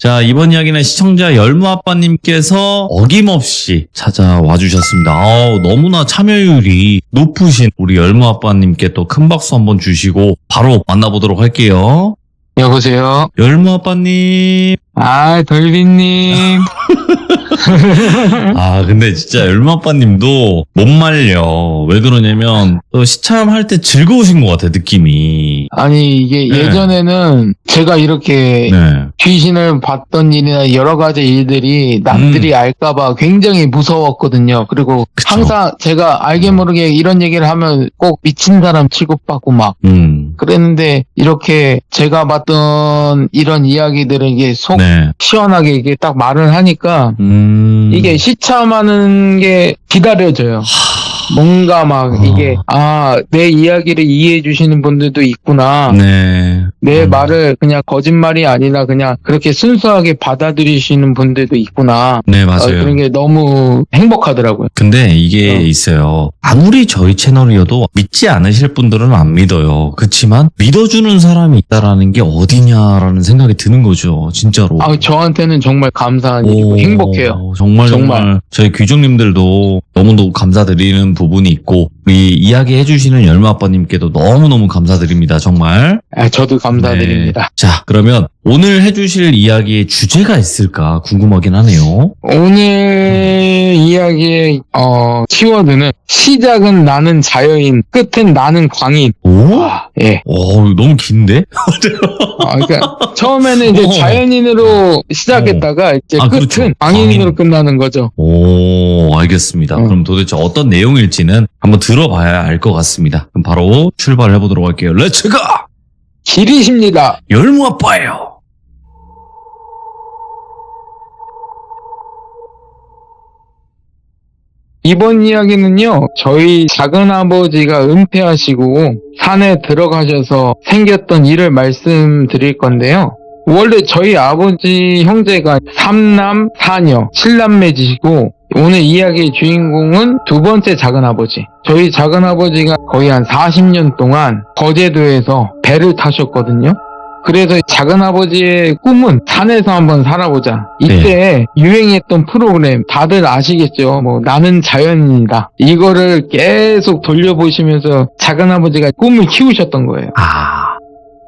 자, 이번 이야기는 시청자 열무아빠님께서 어김없이 찾아와 주셨습니다. 너무나 참여율이 높으신 우리 열무아빠님께 또 큰 박수 한번 주시고 바로 만나보도록 할게요. 여보세요? 열무아빠님. 돌비님. 근데 진짜 열무아빠님도 못 말려. 왜 그러냐면 또 시참할 때 즐거우신 것 같아, 느낌이. 아니, 이게 네. 예전에는 제가 이렇게 네. 귀신을 봤던 일이나 여러 가지 일들이 남들이 알까봐 굉장히 무서웠거든요. 그리고 그쵸. 항상 제가 알게 모르게 이런 얘기를 하면 꼭 미친 사람 취급받고 막 그랬는데, 이렇게 제가 봤던 이런 이야기들을 이게 속 네. 시원하게 이게 딱 말을 하니까 이게 시참하는 게 기다려져요. 뭔가 막 이게 내 이야기를 이해해 주시는 분들도 있구나. 네. 내 말을 그냥 거짓말이 아니라 그냥 그렇게 순수하게 받아들이시는 분들도 있구나. 네, 맞아요. 그런 게 너무 행복하더라고요. 근데 이게 있어요. 아무리 저희 채널이어도 믿지 않으실 분들은 안 믿어요. 그렇지만 믿어주는 사람이 있다라는 게 어디냐라는 생각이 드는 거죠. 진짜로. 저한테는 정말 감사한 일이고 행복해요. 정말 저희 귀중님들도 너무너무 감사드리는 부분이 있고 우리 이야기 해주시는 열무아빠님께도 너무너무 감사드립니다. 정말. 저도 감사드립니다. 네. 자, 그러면 오늘 해주실 이야기의 주제가 있을까 궁금하긴 하네요. 오늘 이야기의 키워드는 시작은 나는 자여인, 끝은 나는 광인. 예. 너무 긴데? 그러니까 처음에는 이제 자연인으로 시작했다가 이제 끝은 그렇죠. 광인으로 끝나는 거죠. 알겠습니다. 그럼 도대체 어떤 내용일지는 한번 들어봐야 알 것 같습니다. 그럼 바로 출발을 해보도록 할게요. 렛츠가! 길이십니다. 열무아빠예요. 이번 이야기는요, 저희 작은아버지가 은퇴하시고 산에 들어가셔서 생겼던 일을 말씀드릴 건데요. 원래 저희 아버지 형제가 3남 4녀 7남매지시고 오늘 이야기의 주인공은 두 번째 작은아버지. 저희 작은아버지가 거의 한 40년 동안 거제도에서 배를 타셨거든요. 그래서 작은아버지의 꿈은 산에서 한번 살아보자. 이때 유행했던 프로그램 다들 아시겠죠? 나는 자연인이다. 이거를 계속 돌려보시면서 작은아버지가 꿈을 키우셨던 거예요.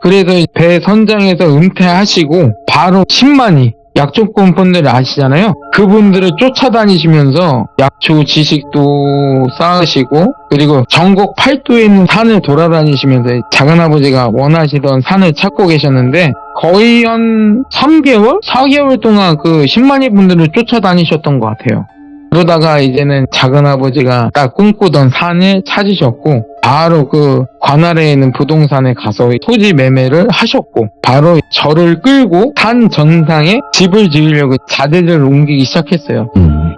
그래서 배 선장에서 은퇴하시고 바로 10만이 약초꾼 분들 아시잖아요. 그분들을 쫓아다니시면서 약초 지식도 쌓으시고 그리고 전국 8도에 있는 산을 돌아다니시면서 작은아버지가 원하시던 산을 찾고 계셨는데 거의 한 3개월? 4개월 동안 그 10만이 분들을 쫓아다니셨던 것 같아요. 그러다가 이제는 작은아버지가 딱 꿈꾸던 산을 찾으셨고 바로 그 관아래에 있는 부동산에 가서 토지 매매를 하셨고 바로 저를 끌고 산 전상에 집을 지으려고 자재를 옮기기 시작했어요.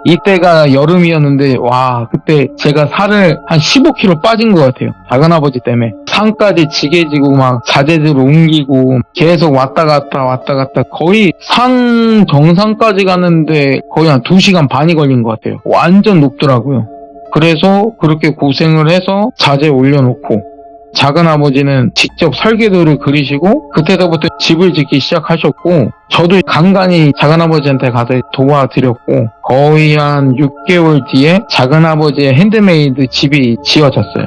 이때가 여름이었는데 그때 제가 살을 한 15kg 빠진 것 같아요. 작은아버지 때문에 산까지 지게 지고 막 자재들 옮기고 계속 왔다 갔다 거의 산 정상까지 가는데 거의 한 2시간 반이 걸린 것 같아요. 완전 높더라고요. 그래서 그렇게 고생을 해서 자재 올려놓고 작은아버지는 직접 설계도를 그리시고 그때서부터 집을 짓기 시작하셨고 저도 간간히 작은아버지한테 가서 도와드렸고 거의 한 6개월 뒤에 작은아버지의 핸드메이드 집이 지어졌어요.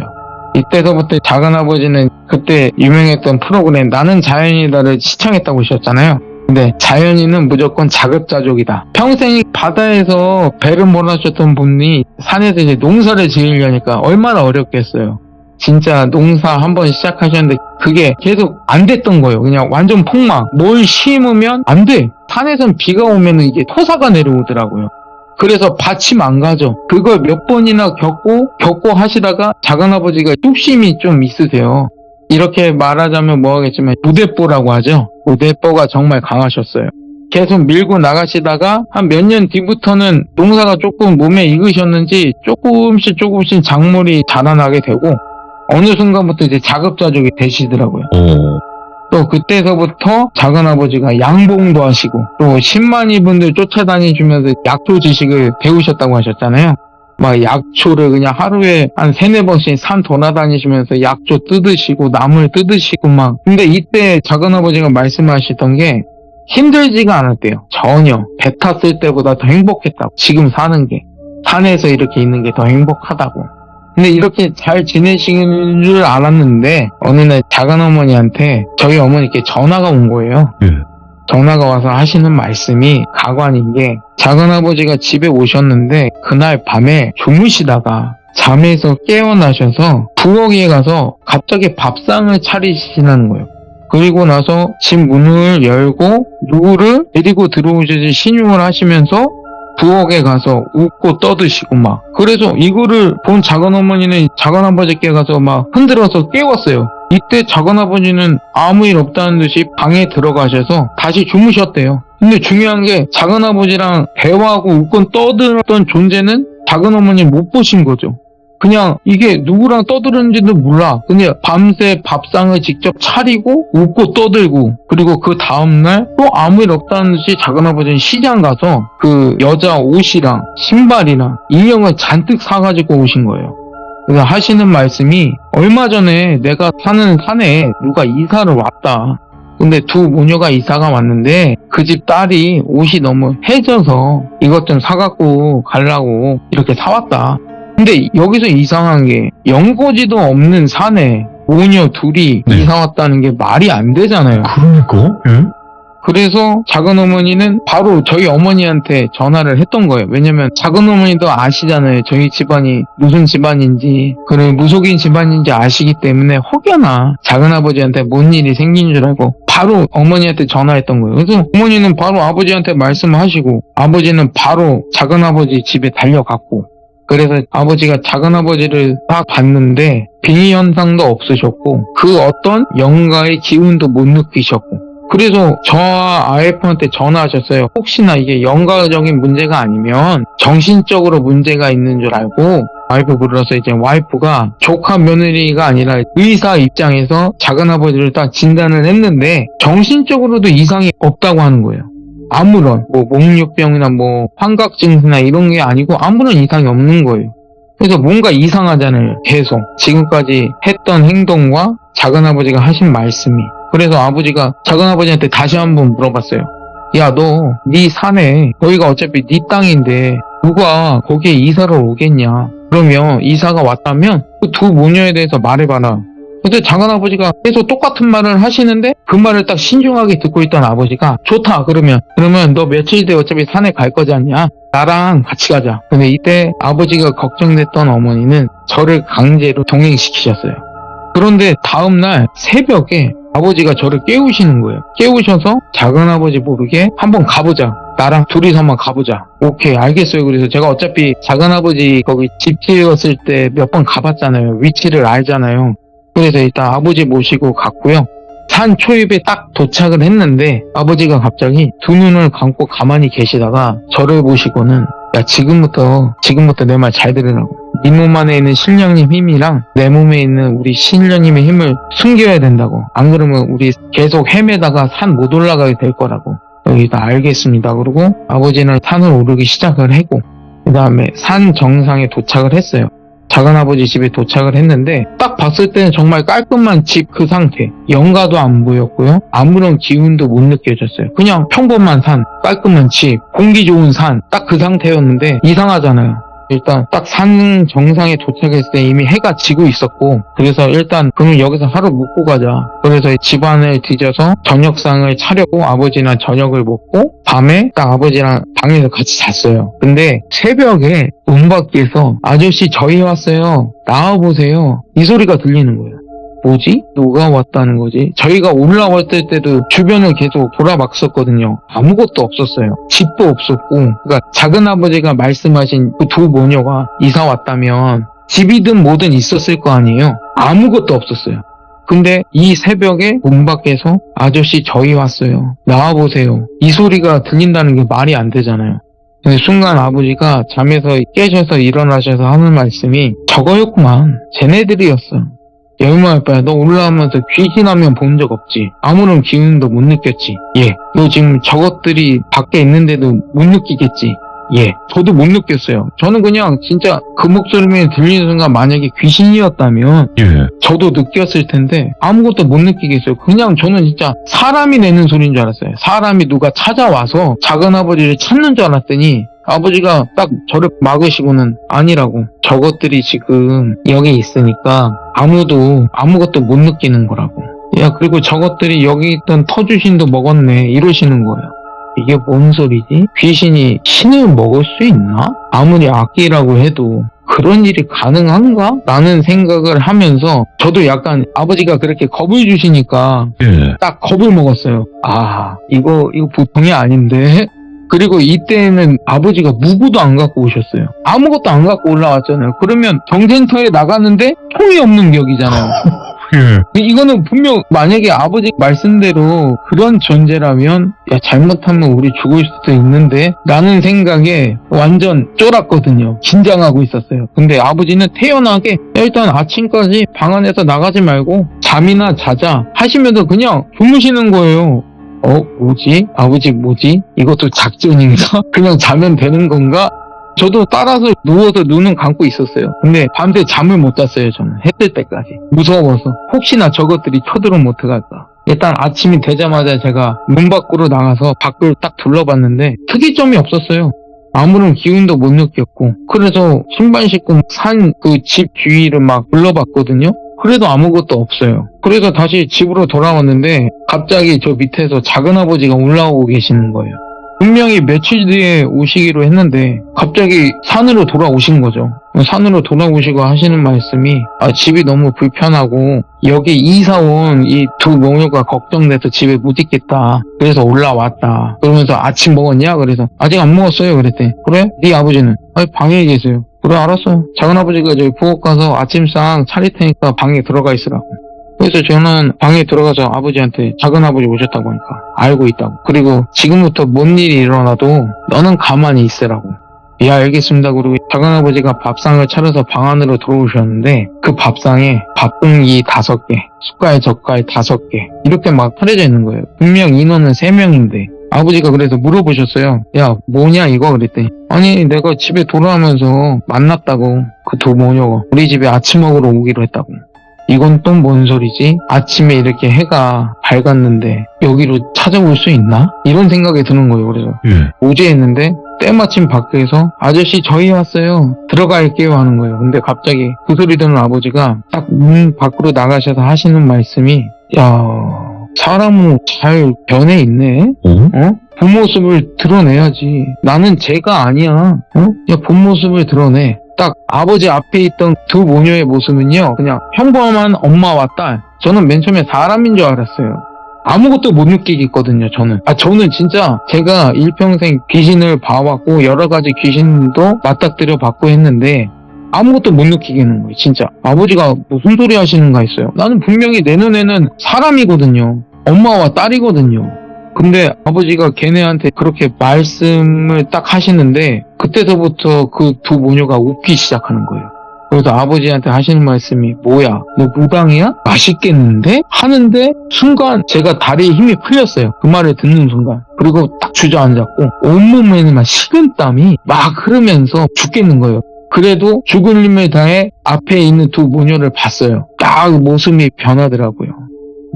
이때서부터 작은아버지는 그때 유명했던 프로그램 나는 자연이다를 시청했다고 하셨잖아요. 근데 자연인은 무조건 자급자족이다. 평생 바다에서 배를 몰아셨던 분이 산에서 이제 농사를 지으려니까 얼마나 어렵겠어요. 진짜 농사 한번 시작하셨는데 그게 계속 안 됐던 거예요. 그냥 완전 폭망. 뭘 심으면 안 돼. 산에선 비가 오면 이게 토사가 내려오더라고요. 그래서 밭이 망가져. 그걸 몇 번이나 겪고 하시다가 작은아버지가 뚝심이 좀 있으세요. 이렇게 말하자면 뭐하겠지만 무대뽀라고 하죠. 무대뽀가 정말 강하셨어요. 계속 밀고 나가시다가 한 몇 년 뒤부터는 농사가 조금 몸에 익으셨는지 조금씩 작물이 자라나게 되고 어느 순간부터 이제 자급자족이 되시더라고요. 또 그때서부터 작은아버지가 양봉도 하시고 또 10만이 분들 쫓아다니시면서 약초 지식을 배우셨다고 하셨잖아요. 막 약초를 그냥 하루에 한 3-4번씩 산 돌아다니시면서 약초 뜯으시고 나물 뜯으시고 막. 근데 이때 작은아버지가 말씀하시던 게 힘들지가 않았대요. 전혀. 배 탔을 때보다 더 행복했다고. 지금 사는 게. 산에서 이렇게 있는 게 더 행복하다고. 근데 이렇게 잘 지내시는 줄 알았는데 어느 날 작은어머니한테 저희 어머니께 전화가 온 거예요. 예. 전화가 와서 하시는 말씀이 가관인 게 작은아버지가 집에 오셨는데 그날 밤에 주무시다가 잠에서 깨어나셔서 부엌에 가서 갑자기 밥상을 차리시는 거예요. 그리고 나서 집 문을 열고 누구를 데리고 들어오시지 신용을 하시면서 부엌에 가서 웃고 떠드시고 막. 그래서 이거를 본 작은어머니는 작은아버지께 가서 막 흔들어서 깨웠어요. 이때 작은아버지는 아무 일 없다는 듯이 방에 들어가셔서 다시 주무셨대요. 근데 중요한 게 작은아버지랑 대화하고 웃고 떠들었던 존재는 작은어머니 못 보신 거죠. 그냥 이게 누구랑 떠드는지도 몰라. 근데 밤새 밥상을 직접 차리고 웃고 떠들고, 그리고 그 다음날 또 아무 일 없다는 듯이 작은아버지는 시장 가서 그 여자 옷이랑 신발이랑 인형을 잔뜩 사가지고 오신 거예요. 그래서 하시는 말씀이 얼마 전에 내가 사는 산에 누가 이사를 왔다. 근데 두 모녀가 이사가 왔는데 그 집 딸이 옷이 너무 해져서 이것 좀 사갖고 가려고 이렇게 사왔다. 근데 여기서 이상한 게 연고지도 없는 산에 모녀 둘이 네. 이사 왔다는 게 말이 안 되잖아요. 그러니까? 예? 그래서 작은어머니는 바로 저희 어머니한테 전화를 했던 거예요. 왜냐면 작은어머니도 아시잖아요. 저희 집안이 무슨 집안인지, 그리고 무속인 집안인지 아시기 때문에 혹여나 작은아버지한테 뭔 일이 생긴 줄 알고 바로 어머니한테 전화했던 거예요. 그래서 어머니는 바로 아버지한테 말씀하시고 아버지는 바로 작은아버지 집에 달려갔고, 그래서 아버지가 작은아버지를 딱 봤는데 빙의 현상도 없으셨고 그 어떤 영가의 기운도 못 느끼셨고, 그래서 저와 와이프한테 전화하셨어요. 혹시나 이게 영가적인 문제가 아니면 정신적으로 문제가 있는 줄 알고 와이프 불러서 이제 와이프가 조카 며느리가 아니라 의사 입장에서 작은아버지를 딱 진단을 했는데 정신적으로도 이상이 없다고 하는 거예요. 아무런 뭐 목류병이나 뭐 환각증세나 이런 게 아니고 아무런 이상이 없는 거예요. 그래서 뭔가 이상하잖아요. 계속 지금까지 했던 행동과 작은아버지가 하신 말씀이. 그래서 아버지가 작은아버지한테 다시 한번 물어봤어요. 야, 너 네 산에 거기가 어차피 네 땅인데 누가 거기에 이사를 오겠냐. 그러면 이사가 왔다면 그 두 모녀에 대해서 말해봐라. 그래서 작은아버지가 계속 똑같은 말을 하시는데 그 말을 딱 신중하게 듣고 있던 아버지가 좋다. 그러면 너 며칠 뒤에 어차피 산에 갈 거지 않냐. 나랑 같이 가자. 근데 이때 아버지가 걱정됐던 어머니는 저를 강제로 동행시키셨어요. 그런데 다음날 새벽에 아버지가 저를 깨우시는 거예요. 깨우셔서 작은아버지 모르게 한번 가보자. 나랑 둘이서 한번 가보자. 오케이, 알겠어요. 그래서 제가 어차피 작은아버지 거기 집 지었을 때 몇 번 가봤잖아요. 위치를 알잖아요. 그래서 일단 아버지 모시고 갔고요. 산 초입에 딱 도착을 했는데 아버지가 갑자기 두 눈을 감고 가만히 계시다가 저를 보시고는 야, 지금부터 내 말 잘 들으라고. 네 몸 안에 있는 신령님 힘이랑 내 몸에 있는 우리 신령님의 힘을 숨겨야 된다고. 안 그러면 우리 계속 헤매다가 산 못 올라가게 될 거라고. 여기다 알겠습니다. 그러고 아버지는 산을 오르기 시작을 했고, 그 다음에 산 정상에 도착을 했어요. 작은아버지 집에 도착을 했는데 딱 봤을 때는 정말 깔끔한 집 그 상태. 영가도 안 보였고요. 아무런 기운도 못 느껴졌어요. 그냥 평범한 산, 깔끔한 집, 공기 좋은 산, 딱 그 상태였는데 이상하잖아요. 일단 딱 산 정상에 도착했을 때 이미 해가 지고 있었고, 그래서 일단 그럼 여기서 하루 묵고 가자. 그래서 집안을 뒤져서 저녁상을 차려고 아버지랑 저녁을 먹고 밤에 딱 아버지랑 방에서 같이 잤어요. 근데 새벽에 문 밖에서 아저씨 저희 왔어요. 나와보세요. 이 소리가 들리는 거예요. 뭐지? 누가 왔다는 거지? 저희가 올라왔을 때도 주변을 계속 돌아봤었거든요. 아무것도 없었어요. 집도 없었고, 그러니까 작은아버지가 말씀하신 그 두 모녀가 이사 왔다면 집이든 뭐든 있었을 거 아니에요. 아무것도 없었어요. 근데 이 새벽에 문 밖에서 아저씨 저희 왔어요. 나와보세요. 이 소리가 들린다는 게 말이 안 되잖아요. 근데 순간 아버지가 잠에서 깨셔서 일어나셔서 하는 말씀이 저거였구만. 쟤네들이었어. 열마 아빠야, 너 올라오면서 귀신하면 본 적 없지? 아무런 기운도 못 느꼈지? 예. 너 지금 저것들이 밖에 있는데도 못 느끼겠지? 예, 저도 못 느꼈어요. 저는 그냥 진짜 그 목소리만 들리는 순간 만약에 귀신이었다면 예. 저도 느꼈을 텐데 아무것도 못 느끼겠어요. 그냥 저는 진짜 사람이 내는 소리인 줄 알았어요. 사람이 누가 찾아와서 작은아버지를 찾는 줄 알았더니 아버지가 딱 저를 막으시고는 아니라고. 저것들이 지금 여기 있으니까 아무도 아무것도 못 느끼는 거라고. 야, 그리고 저것들이 여기 있던 터주신도 먹었네 이러시는 거예요. 이게 뭔 소리지? 귀신이 신을 먹을 수 있나? 아무리 악기라고 해도 그런 일이 가능한가? 라는 생각을 하면서 저도 약간 아버지가 그렇게 겁을 주시니까 예. 딱 겁을 먹었어요. 아, 이거 보통이 아닌데? 그리고 이때는 아버지가 무구도 안 갖고 오셨어요. 아무것도 안 갖고 올라왔잖아요. 그러면 경쟁터에 나가는데 총이 없는 격이잖아요. 예. 이거는 분명 만약에 아버지 말씀대로 그런 존재라면 야, 잘못하면 우리 죽을 수도 있는데 라는 생각에 완전 쫄았거든요. 긴장하고 있었어요. 근데 아버지는 태연하게 야, 일단 아침까지 방 안에서 나가지 말고 잠이나 자자 하시면서 그냥 주무시는 거예요. 뭐지? 아버지 뭐지? 이것도 작전인가? 그냥 자면 되는 건가? 저도 따라서 누워서 눈은 감고 있었어요. 근데 밤새 잠을 못 잤어요, 저는. 해 뜰 때까지. 무서워서. 혹시나 저것들이 쳐들어오면 어떡할까. 일단 아침이 되자마자 제가 문 밖으로 나가서 밖을 딱 둘러봤는데 특이점이 없었어요. 아무런 기운도 못 느꼈고. 그래서 신발 신고 산 그 집 주위를 막 둘러봤거든요. 그래도 아무것도 없어요. 그래서 다시 집으로 돌아왔는데 갑자기 저 밑에서 작은아버지가 올라오고 계시는 거예요. 분명히 며칠 뒤에 오시기로 했는데 갑자기 산으로 돌아오신 거죠. 산으로 돌아오시고 하시는 말씀이 집이 너무 불편하고 여기 이사 온 이 두 모녀가 걱정돼서 집에 못 있겠다. 그래서 올라왔다. 그러면서 아침 먹었냐? 그래서 아직 안 먹었어요. 그랬더니 그래? 네 아버지는? 방에 계세요. 그래 알았어. 작은아버지가 저기 부엌 가서 아침상 차릴 테니까 방에 들어가 있으라고. 그래서 저는 방에 들어가서 아버지한테 작은아버지 오셨다고 하니까 알고 있다고. 그리고 지금부터 뭔 일이 일어나도 너는 가만히 있으라고. 예, 알겠습니다. 그리고 작은아버지가 밥상을 차려서 방 안으로 들어오셨는데 그 밥상에 밥봉기 5개, 숟갈 젓갈 5개 이렇게 막 차려져 있는 거예요. 분명 인원은 3명인데 아버지가 그래서 물어보셨어요. 야 뭐냐 이거? 그랬더니 아니 내가 집에 돌아오면서 만났다고. 그 두 모녀가 우리 집에 아침 먹으러 오기로 했다고. 이건 또 뭔 소리지? 아침에 이렇게 해가 밝았는데 여기로 찾아올 수 있나? 이런 생각이 드는 거예요. 그래서 오지했는데 때마침 밖에서 아저씨 저희 왔어요. 들어갈게요 하는 거예요. 근데 갑자기 그 소리 듣는 아버지가 딱 문 밖으로 나가셔서 하시는 말씀이 야 사람은 잘 변해 있네. 본 모습을 드러내야지. 나는 쟤가 아니야. 야 본 모습을 드러내. 딱 아버지 앞에 있던 두 모녀의 모습은요 그냥 평범한 엄마와 딸. 저는 맨 처음에 사람인 줄 알았어요. 아무것도 못 느끼겠거든요. 저는 진짜 제가 일평생 귀신을 봐왔고 여러 가지 귀신도 맞닥뜨려 봤고 했는데 아무것도 못 느끼겠는 거예요. 진짜 아버지가 무슨 소리 하시는가 했어요. 나는 분명히 내 눈에는 사람이거든요. 엄마와 딸이거든요. 근데 아버지가 걔네한테 그렇게 말씀을 딱 하시는데 그때서부터 그 두 모녀가 웃기 시작하는 거예요. 그래서 아버지한테 하시는 말씀이 뭐야 너 무당이야? 맛있겠는데? 하는데 순간 제가 다리에 힘이 풀렸어요. 그 말을 듣는 순간. 그리고 딱 주저앉았고 온몸에는 식은땀이 막 흐르면서 죽겠는 거예요. 그래도 죽을 힘을 다해 앞에 있는 두 모녀를 봤어요. 딱 모습이 변하더라고요.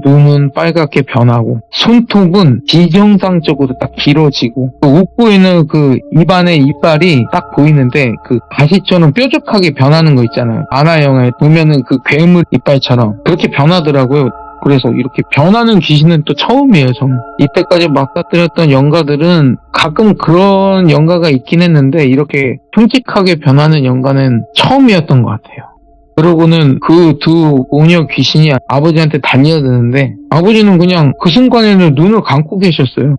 눈은 빨갛게 변하고 손톱은 비정상적으로 딱 길어지고 웃고 있는 그 입안의 이빨이 딱 보이는데 그 가시처럼 뾰족하게 변하는 거 있잖아요. 만화 영화에 보면은 그 괴물 이빨처럼 그렇게 변하더라고요. 그래서 이렇게 변하는 귀신은 또 처음이에요. 저는 이때까지 맞닥뜨렸던 영가들은 가끔 그런 영가가 있긴 했는데 이렇게 흉측하게 변하는 영가는 처음이었던 것 같아요. 그러고는 그 두 모녀 귀신이 아버지한테 달려드는데 아버지는 그냥 그 순간에는 눈을 감고 계셨어요.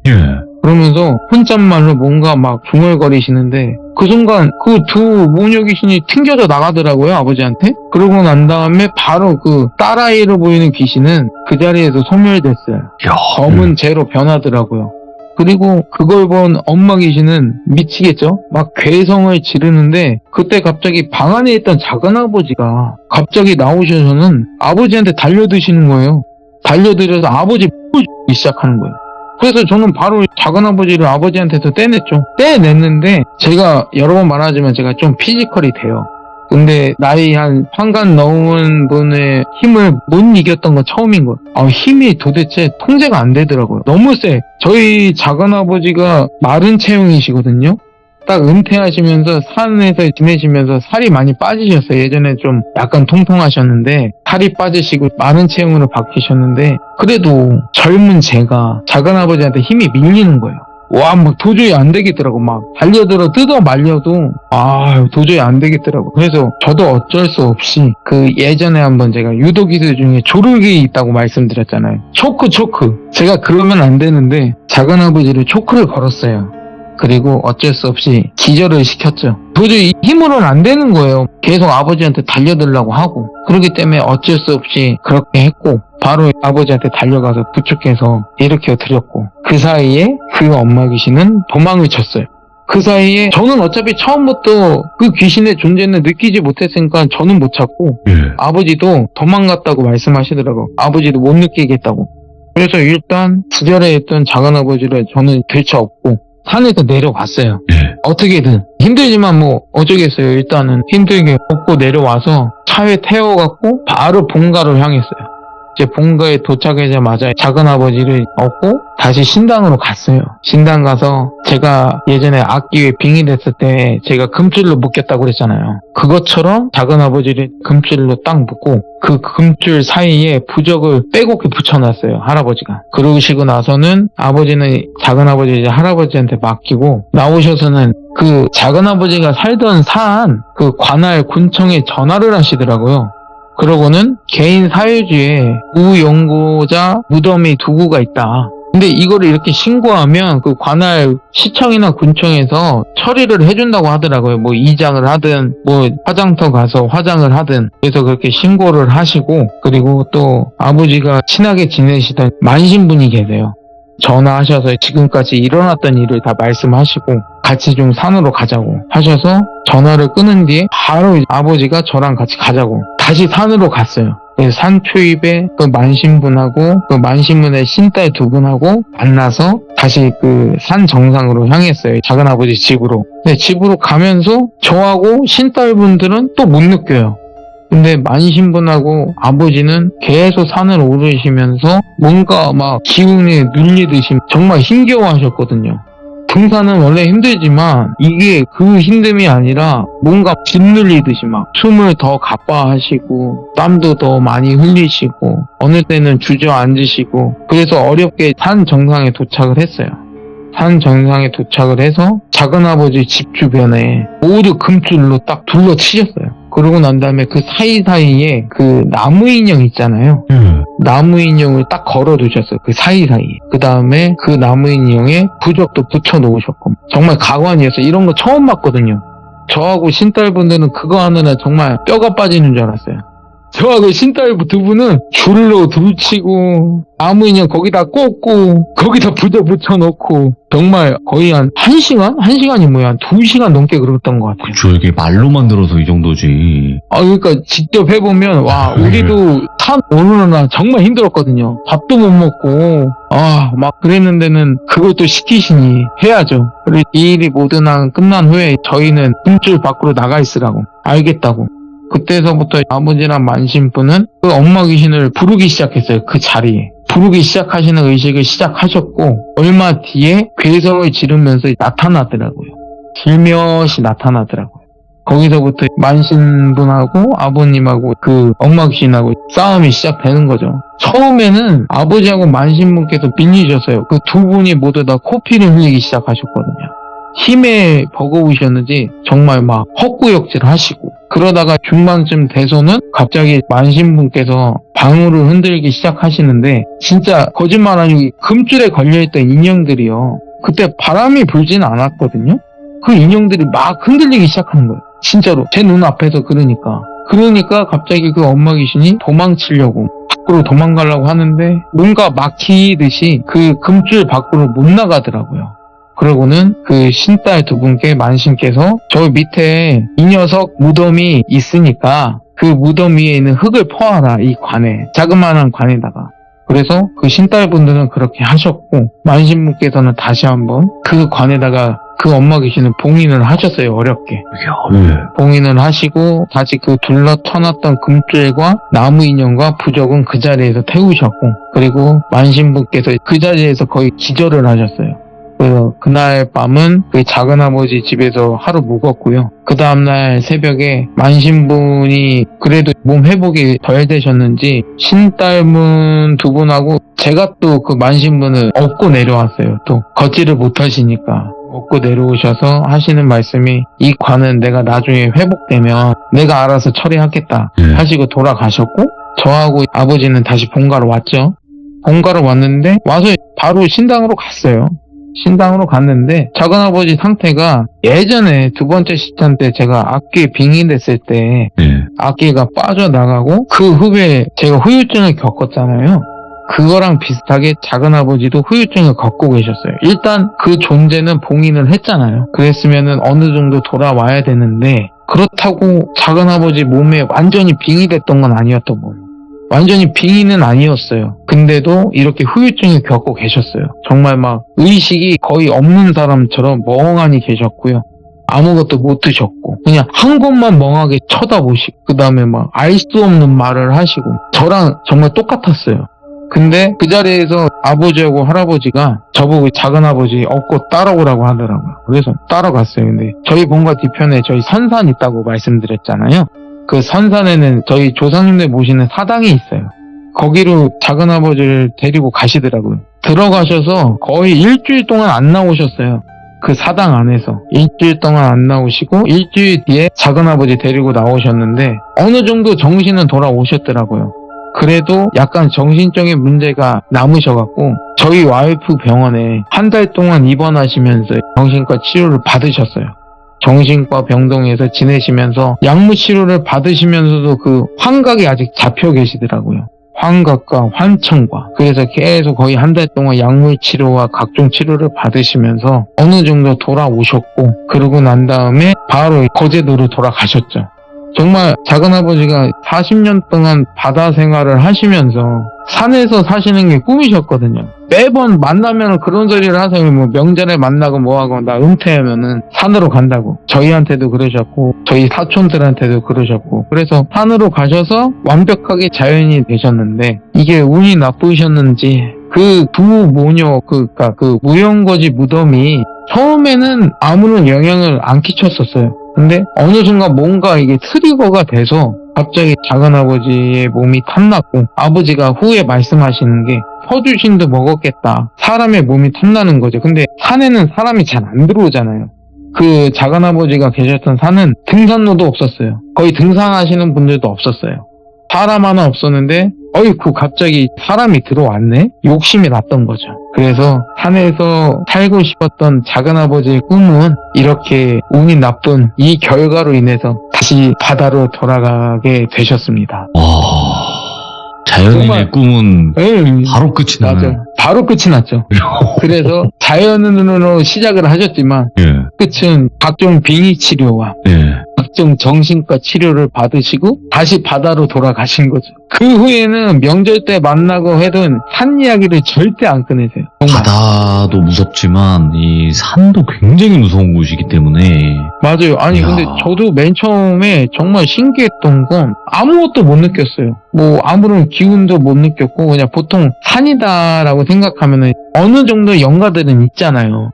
그러면서 혼잣말로 뭔가 막 중얼거리시는데 그 순간 그 두 모녀 귀신이 튕겨져 나가더라고요. 아버지한테. 그러고 난 다음에 바로 그 딸아이로 보이는 귀신은 그 자리에서 소멸됐어요. 검은 재로 변하더라고요. 그리고 그걸 본 엄마 귀신은 미치겠죠? 막 괴성을 지르는데 그때 갑자기 방 안에 있던 작은아버지가 갑자기 나오셔서는 아버지한테 달려드시는 거예요. 달려들어서 아버지 시작하는 거예요. 그래서 저는 바로 작은아버지를 아버지한테서 떼냈죠. 떼냈는데 제가 여러 번 말하지만 제가 좀 피지컬이 돼요. 근데 나이 한 환갑 넘은 분의 힘을 못 이겼던 건 처음인 거예요. 힘이 도대체 통제가 안 되더라고요. 너무 세. 저희 작은아버지가 마른 체형이시거든요. 딱 은퇴하시면서 산에서 지내시면서 살이 많이 빠지셨어요. 예전에 좀 약간 통통하셨는데 살이 빠지시고 마른 체형으로 바뀌셨는데 그래도 젊은 제가 작은아버지한테 힘이 밀리는 거예요. 와, 막 도저히 안 되겠더라고. 막 달려들어 뜯어 말려도 도저히 안 되겠더라고. 그래서 저도 어쩔 수 없이 그 예전에 한번 제가 유도 기술 중에 조르기 있다고 말씀드렸잖아요. 초크. 제가 그러면 안 되는데 작은아버지를 초크를 걸었어요. 그리고 어쩔 수 없이 기절을 시켰죠. 도저히 힘으로는 안 되는 거예요. 계속 아버지한테 달려들려고 하고. 그렇기 때문에 어쩔 수 없이 그렇게 했고 바로 아버지한테 달려가서 부축해서 일으켜 드렸고 그 사이에 그 엄마 귀신은 도망을 쳤어요. 그 사이에 저는 어차피 처음부터 그 귀신의 존재는 느끼지 못했으니까 저는 못 찾고 아버지도 도망갔다고 말씀하시더라고요. 아버지도 못 느끼겠다고. 그래서 일단 지절에 있던 작은아버지를 저는 되찾고 산에서 내려갔어요. 어떻게든 힘들지만 뭐 어쩌겠어요. 일단은 힘들게 업고 내려와서 차에 태워갖고 바로 본가를 향했어요. 이제 본가에 도착하자마자 작은아버지를 얻고 다시 신당으로 갔어요. 신당 가서 제가 예전에 악기에 빙의됐을 때 제가 금줄로 묶였다고 그랬잖아요. 그것처럼 작은아버지를 금줄로 딱 묶고 그 금줄 사이에 부적을 빼곡히 붙여놨어요. 할아버지가. 그러시고 나서는 아버지는 작은아버지 이제 할아버지한테 맡기고 나오셔서는 그 작은아버지가 살던 산 그 관할 군청에 전화를 하시더라고요. 그러고는 개인 사유지에 무연고자 무덤이 2구가 있다. 근데 이거를 이렇게 신고하면 그 관할 시청이나 군청에서 처리를 해준다고 하더라고요. 뭐 이장을 하든 뭐 화장터 가서 화장을 하든. 그래서 그렇게 신고를 하시고 그리고 또 아버지가 친하게 지내시던 만신분이 계세요. 전화하셔서 지금까지 일어났던 일을 다 말씀하시고 같이 좀 산으로 가자고 하셔서 전화를 끊은 뒤에 바로 아버지가 저랑 같이 가자고 다시 산으로 갔어요. 그래서 산 초입에 그 만신분하고 그 만신분의 신딸 2분하고 만나서 다시 그 산 정상으로 향했어요. 작은아버지 집으로. 근데 집으로 가면서 저하고 신딸분들은 또 못 느껴요. 근데 만신분하고 아버지는 계속 산을 오르시면서 뭔가 막 기운에 눌리듯이 정말 힘겨워하셨거든요. 등산은 원래 힘들지만 이게 그 힘듦이 아니라 뭔가 짓눌리듯이 막 숨을 더 가빠하시고 땀도 더 많이 흘리시고 어느 때는 주저앉으시고 그래서 어렵게 산 정상에 도착을 했어요. 산 정상에 도착을 해서 작은아버지 집 주변에 모두 금줄로 딱 둘러치셨어요. 그러고 난 다음에 그 사이사이에 그 나무 인형 있잖아요. 나무 인형을 딱 걸어두셨어요. 그 사이사이에. 그 다음에 그 나무 인형에 부적도 붙여놓으셨고 정말 가관이었어요. 이런 거 처음 봤거든요. 저하고 신딸분들은 그거 하느라 정말 뼈가 빠지는 줄 알았어요. 저하고 신딸 2분은 줄로 둘치고 나무 인형 거기다 꽂고 거기다 부적 붙여놓고 정말 거의 한 1시간? 1시간이 뭐야 한 2시간 넘게 그랬던 것 같아요. 그쵸, 이게 말로만 들어서 이 정도지. 그러니까 직접 해보면 와 우리도 산 오르느라 정말 힘들었거든요. 밥도 못 먹고 막 그랬는데는 그것도 시키시니 해야죠. 그리고 이 일이 모두 끝난 후에 저희는 금줄 밖으로 나가 있으라고 알겠다고. 그때서부터 아버지랑 만신분은 그 엄마 귀신을 부르기 시작했어요. 그 자리에. 부르기 시작하시는 의식을 시작하셨고 얼마 뒤에 괴성을 지르면서 나타나더라고요. 슬며시 나타나더라고요. 거기서부터 만신분하고 아버님하고 그 엄마 귀신하고 싸움이 시작되는 거죠. 처음에는 아버지하고 만신분께서 밀리셨어요. 그 2분이 모두 다 코피를 흘리기 시작하셨거든요. 힘에 버거우셨는지 정말 막 헛구역질 하시고 그러다가 중반쯤 돼서는 갑자기 만신분께서 방울을 흔들기 시작하시는데 진짜 거짓말 아니고 금줄에 걸려있던 인형들이요. 그때 바람이 불지는 않았거든요. 그 인형들이 막 흔들리기 시작하는 거예요. 진짜로 제 눈앞에서 그러니까 갑자기 그 엄마 귀신이 도망치려고 밖으로 도망가려고 하는데 뭔가 막히듯이 그 금줄 밖으로 못 나가더라고요. 그러고는 그 신딸 2분께 만신께서 저 밑에 이 녀석 무덤이 있으니까 그 무덤 위에 있는 흙을 퍼와라. 이 관에 자그마한 관에다가 그래서 그 신딸분들은 그렇게 하셨고 만신분께서는 다시 한번 그 관에다가 그 엄마 계시는 봉인을 하셨어요. 어렵게 봉인을 하시고 다시 그 둘러쳐놨던 금줄과 나무 인형과 부적은 그 자리에서 태우셨고, 그리고 만신분께서 그 자리에서 거의 기절을 하셨어요. 그래서 그날 밤은 그 작은아버지 집에서 하루 묵었고요. 그 다음날 새벽에 만신분이 그래도 몸 회복이 덜 되셨는지 신딸분 두 분하고 제가 또 그 만신분을 업고 내려왔어요. 또 걷지를 못하시니까 업고 내려오셔서 하시는 말씀이, 이 관은 내가 나중에 회복되면 내가 알아서 처리하겠다 하시고 돌아가셨고, 저하고 아버지는 다시 본가로 왔죠. 본가로 왔는데 와서 바로 신당으로 갔어요. 신당으로 갔는데 작은아버지 상태가 예전에 두 번째 시찬 때 제가 악귀에 빙의됐을 때 악귀가 빠져나가고 그 후에 제가 후유증을 겪었잖아요. 그거랑 비슷하게 작은아버지도 후유증을 겪고 계셨어요. 일단 그 존재는 봉인을 했잖아요. 그랬으면은 어느 정도 돌아와야 되는데, 그렇다고 작은아버지 몸에 완전히 빙의됐던 건 아니었던 거예요. 완전히 빙의는 아니었어요. 근데도 이렇게 후유증을 겪고 계셨어요. 정말 막 의식이 거의 없는 사람처럼 멍하니 계셨고요. 아무것도 못 드셨고 그냥 한 곳만 멍하게 쳐다보시고, 그 다음에 막 알 수 없는 말을 하시고, 저랑 정말 똑같았어요. 근데 그 자리에서 아버지하고 할아버지가 저보고 작은아버지 업고 따라오라고 하더라고요. 그래서 따라갔어요. 근데 저희 본가 뒤편에 저희 선산 있다고 말씀드렸잖아요. 그 선산에는 저희 조상님들 모시는 사당이 있어요. 거기로 작은아버지를 데리고 가시더라고요. 들어가셔서 거의 일주일 동안 안 나오셨어요. 그 사당 안에서 일주일 동안 안 나오시고, 일주일 뒤에 작은아버지 데리고 나오셨는데 어느 정도 정신은 돌아오셨더라고요. 그래도 약간 정신적인 문제가 남으셔갖고 저희 와이프 병원에 한 달 동안 입원하시면서 정신과 치료를 받으셨어요. 정신과 병동에서 지내시면서 약물 치료를 받으시면서도 그 환각이 아직 잡혀 계시더라고요. 환각과 환청과. 그래서 계속 거의 한 달 동안 약물 치료와 각종 치료를 받으시면서 어느 정도 돌아오셨고, 그러고 난 다음에 바로 거제도로 돌아가셨죠. 정말 작은아버지가 40년 동안 바다 생활을 하시면서 산에서 사시는 게 꿈이셨거든요. 매번 만나면 그런 소리를 하세요. 뭐 명절에 만나고 뭐하고 나 은퇴하면은 산으로 간다고. 저희한테도 그러셨고 저희 사촌들한테도 그러셨고, 그래서 산으로 가셔서 완벽하게 자연인이 되셨는데, 이게 운이 나쁘셨는지 그 두 모녀 그 무용거지 무덤이 처음에는 아무런 영향을 안 끼쳤었어요. 근데 어느 순간 뭔가 이게 트리거가 돼서 갑자기 작은아버지의 몸이 탐났고, 아버지가 후에 말씀하시는 게 서주신도 먹었겠다. 사람의 몸이 탐나는 거죠. 근데 산에는 사람이 잘 안 들어오잖아요. 그 작은아버지가 계셨던 산은 등산로도 없었어요. 거의 등산하시는 분들도 없었어요. 사람 하나 없었는데 어이쿠 갑자기 사람이 들어왔네? 욕심이 났던 거죠. 그래서 산에서 살고 싶었던 작은아버지의 꿈은 이렇게 운이 나쁜 이 결과로 인해서 다시 바다로 돌아가게 되셨습니다. 자연인의 정말, 꿈은 에이, 바로 끝이 나요. 맞아요. 바로 끝이 났죠. 그래서 자연으로 시작을 하셨지만 끝은 각종 빙의 치료와 각종 정신과 치료를 받으시고 다시 바다로 돌아가신 거죠. 그 후에는 명절 때 만나고 해도 산 이야기를 절대 안 꺼내세요. 정말. 바다도 무섭지만 이 산도 굉장히 무서운 곳이기 때문에. 맞아요. 아니 이야. 근데 저도 맨 처음에 정말 신기했던 건 아무것도 못 느꼈어요. 뭐 아무런 기운도 못 느꼈고, 그냥 보통 산이다라고 생각하면은 어느 정도 영가들은 있잖아요.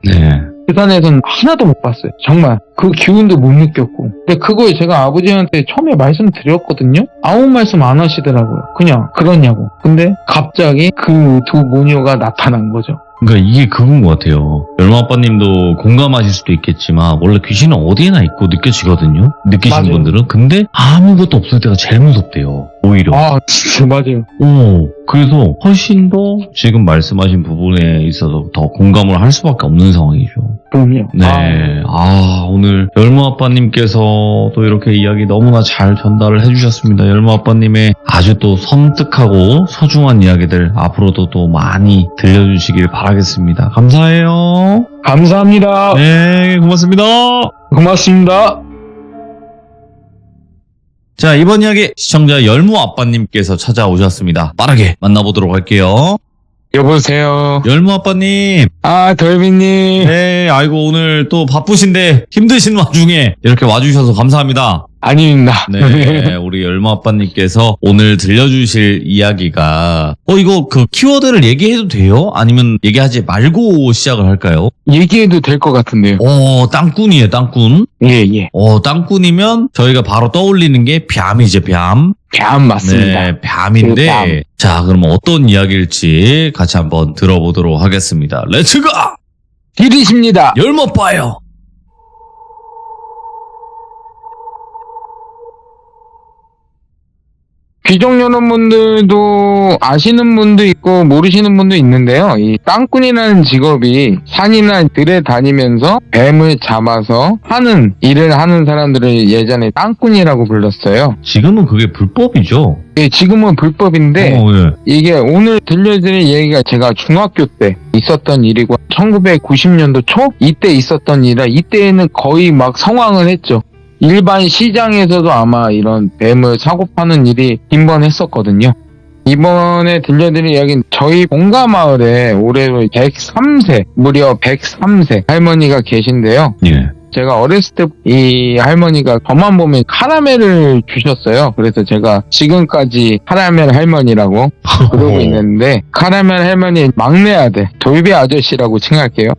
그 산에서는 하나도 못 봤어요. 정말 그 기운도 못 느꼈고. 근데 그걸 제가 아버지한테 처음에 말씀드렸거든요. 아무 말씀 안 하시더라고요. 그냥 그러냐고. 근데 갑자기 그 두 모녀가 나타난 거죠. 그러니까 이게 그건 것 같아요. 열마 아빠님도 공감하실 수도 있겠지만 원래 귀신은 어디에나 있고 느껴지거든요. 느끼신 맞아요. 분들은. 근데 아무것도 없을 때가 제일 무섭대요. 오히려. 아 진짜 맞아요. 그래서 훨씬 더 지금 말씀하신 부분에 있어서 더 공감을 할 수밖에 없는 상황이죠. 그럼요. 네. 오늘 열무 아빠님께서 또 이렇게 이야기 너무나 잘 전달을 해주셨습니다. 열무 아빠님의 아주 또 섬뜩하고 소중한 이야기들 앞으로도 또 많이 들려주시길 바라겠습니다. 감사해요. 감사합니다. 네, 고맙습니다. 고맙습니다. 자, 이번 이야기 시청자 열무 아빠님께서 찾아오셨습니다. 빠르게 만나보도록 할게요. 여보세요. 열무 아빠님. 아, 덜비님. 네, 아이고, 오늘 또 바쁘신데 힘드신 와중에 이렇게 와주셔서 감사합니다. 아닙니다. 네, 우리 열무 아빠님께서 오늘 들려주실 이야기가, 이거 그 키워드를 얘기해도 돼요? 아니면 얘기하지 말고 시작을 할까요? 얘기해도 될 것 같은데요. 땅꾼이에요, 땅꾼. 예. 땅꾼이면 저희가 바로 떠올리는 게 뱀이죠, 뱀. 뱀 맞습니다. 네, 뱀인데. 그 뱀. 자, 그럼 어떤 이야기일지 같이 한번 들어보도록 하겠습니다. 렛츠고! 디리십니다. 열무 아빠예요. 귀족 여러분들도 아시는 분도 있고 모르시는 분도 있는데요. 이 땅꾼이라는 직업이 산이나 들에 다니면서 뱀을 잡아서 하는 일을 하는 사람들을 예전에 땅꾼이라고 불렀어요. 지금은 그게 불법이죠? 예, 지금은 불법인데 예. 이게 오늘 들려드릴 얘기가 제가 중학교 때 있었던 일이고 1990년도 초 이때 있었던 일이라 이때는 거의 막 성황을 했죠. 일반 시장에서도 아마 이런 뱀을 사고 파는 일이 빈번했었거든요. 이번에 들려드릴 이야기는 저희 본가 마을에 올해로 103세, 무려 103세 할머니가 계신데요. 예. 제가 어렸을 때 이 할머니가 저만 보면 카라멜을 주셨어요. 그래서 제가 지금까지 카라멜 할머니라고 부르고 있는데 카라멜 할머니 막내 아들 돌배 아저씨라고 칭할게요.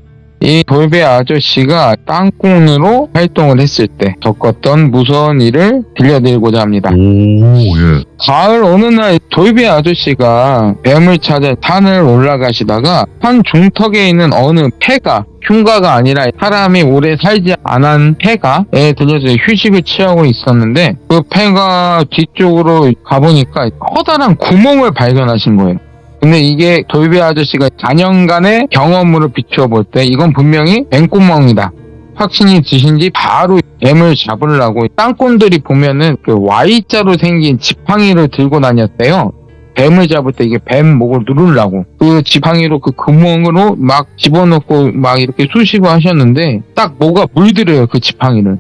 이 돌배 아저씨가 땅꾼으로 활동을 했을 때 겪었던 무서운 일을 들려드리고자 합니다. 예. 가을 어느 날 돌배 아저씨가 뱀을 찾아 산을 올라가시다가 산 중턱에 있는 어느 폐가, 흉가가 아니라 사람이 오래 살지 않은 폐가에 들려서 휴식을 취하고 있었는데 그 폐가 뒤쪽으로 가보니까 커다란 구멍을 발견하신 거예요. 근데 이게 돌배 아저씨가 4년간의 경험으로 비추어 볼 때 이건 분명히 뱀구멍이다. 확신이 드신 지 바로 뱀을 잡으려고 땅꾼들이 보면은 그 Y자로 생긴 지팡이를 들고 다녔대요. 뱀을 잡을 때 이게 뱀 목을 누르려고 그 지팡이로 그 구멍으로 막 집어넣고 막 이렇게 쑤시고 하셨는데 딱 뭐가 물들어요 그 지팡이를.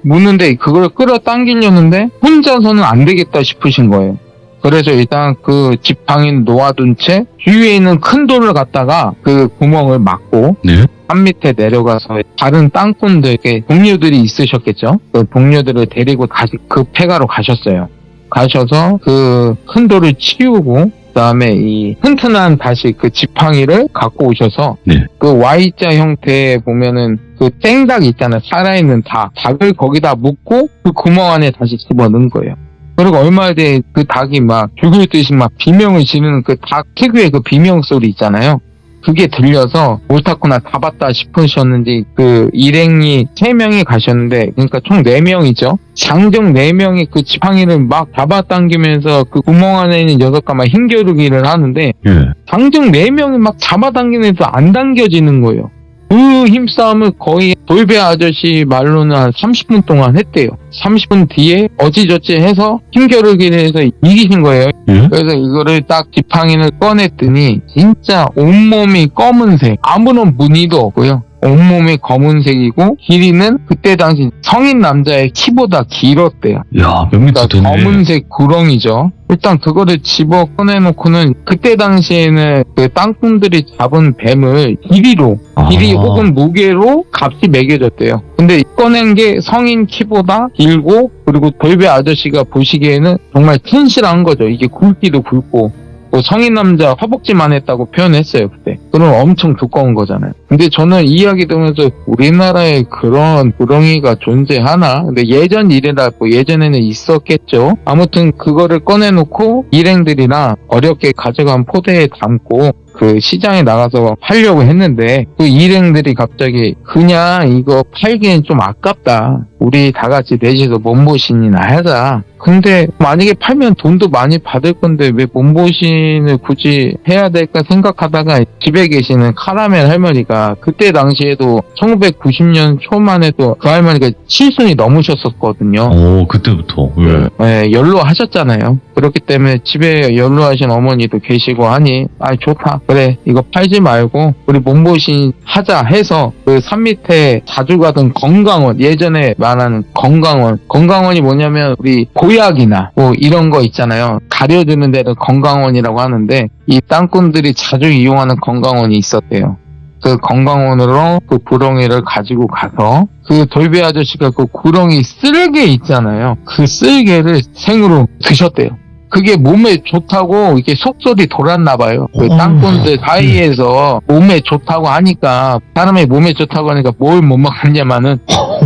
무는데 그걸 끌어당기려는데 혼자서는 안 되겠다 싶으신 거예요. 그래서 일단 그 지팡이는 놓아둔 채 주위에 있는 큰 돌을 갖다가 그 구멍을 막고 네. 산 밑에 내려가서 다른 땅꾼들께 동료들이 있으셨겠죠. 그 동료들을 데리고 다시 그 폐가로 가셨어요. 가셔서 그 큰 돌을 치우고 그다음에 이 튼튼한 다시 그 지팡이를 갖고 오셔서 네. 그 Y자 형태에 보면은 그 생닭 있잖아요. 살아있는 닭을 거기다 묶고 그 구멍 안에 다시 집어넣은 거예요. 그리고 얼마 뒤에 그 닭이 막 죽을 듯이 막 비명을 지르는 그 닭 특유의 그 비명 소리 있잖아요. 그게 들려서 옳다구나 잡았다 싶으셨는지 그 일행이 3명이 가셨는데 그러니까 총 4명이죠. 장정 4명이 그 지팡이를 막 잡아당기면서 그 구멍 안에 있는 녀석과 막 힘겨루기를 하는데 예. 장정 4명이 막 잡아당기면서 안 당겨지는 거예요. 그 힘싸움을 거의 돌배 아저씨 말로는 한 30분 동안 했대요. 30분 뒤에 어찌저찌 해서 힘겨루기를 해서 이기신 거예요. 그래서 이거를 딱 지팡이를 꺼냈더니 진짜 온몸이 검은색, 아무런 무늬도 없고요. 온몸이 검은색이고 길이는 그때 당시 성인 남자의 키보다 길었대요. 야, 몇 미터 되네. 검은색 구렁이죠. 일단 그거를 집어 꺼내놓고는 그때 당시에는 그 땅꾼들이 잡은 뱀을 길이 혹은 무게로 값이 매겨졌대요. 근데 꺼낸 게 성인 키보다 길고 그리고 돌배 아저씨가 보시기에는 정말 튼실한 거죠. 이게 굵기도 굵고 뭐 성인 남자 허벅지만 했다고 표현했어요 그때. 그럼 엄청 두꺼운 거잖아요. 근데 저는 이 이야기 들으면서 우리나라에 그런 구렁이가 존재하나? 근데 예전 일이라 뭐 예전에는 있었겠죠. 아무튼 그거를 꺼내놓고 일행들이랑 어렵게 가져간 포대에 담고 그 시장에 나가서 팔려고 했는데 그 일행들이 갑자기 그냥 이거 팔기엔 좀 아깝다. 우리 다 같이 넷이서 몸보신이나 하자. 근데 만약에 팔면 돈도 많이 받을 건데 왜 몸보신을 굳이 해야 될까 생각하다가 집에 계시는 카라멜 할머니가 할머니가 그때 당시에도 1990년 초만 해도 그 할머니가 7순이 넘으셨었거든요. 그때부터. 예. 네, 연로하셨잖아요. 그렇기 때문에 집에 연로하신 어머니도 계시고 하니 좋다. 그래 이거 팔지 말고 우리 몸보신 하자 해서 그 산 밑에 자주 가던 건강원, 예전에 말하는 건강원이 뭐냐면 우리 보약이나 뭐 이런 거 있잖아요. 가려주는 데를 건강원이라고 하는데 이 땅꾼들이 자주 이용하는 건강원이 있었대요. 그 건강원으로 그 구렁이를 가지고 가서 그 돌배 아저씨가 그 구렁이 쓸개 있잖아요. 그 쓸개를 생으로 드셨대요. 그게 몸에 좋다고 이렇게 속설이 돌았나 봐요. 그 땅꾼들 사이에서 몸에 좋다고 하니까, 사람의 몸에 좋다고 하니까 뭘 못 먹었냐면은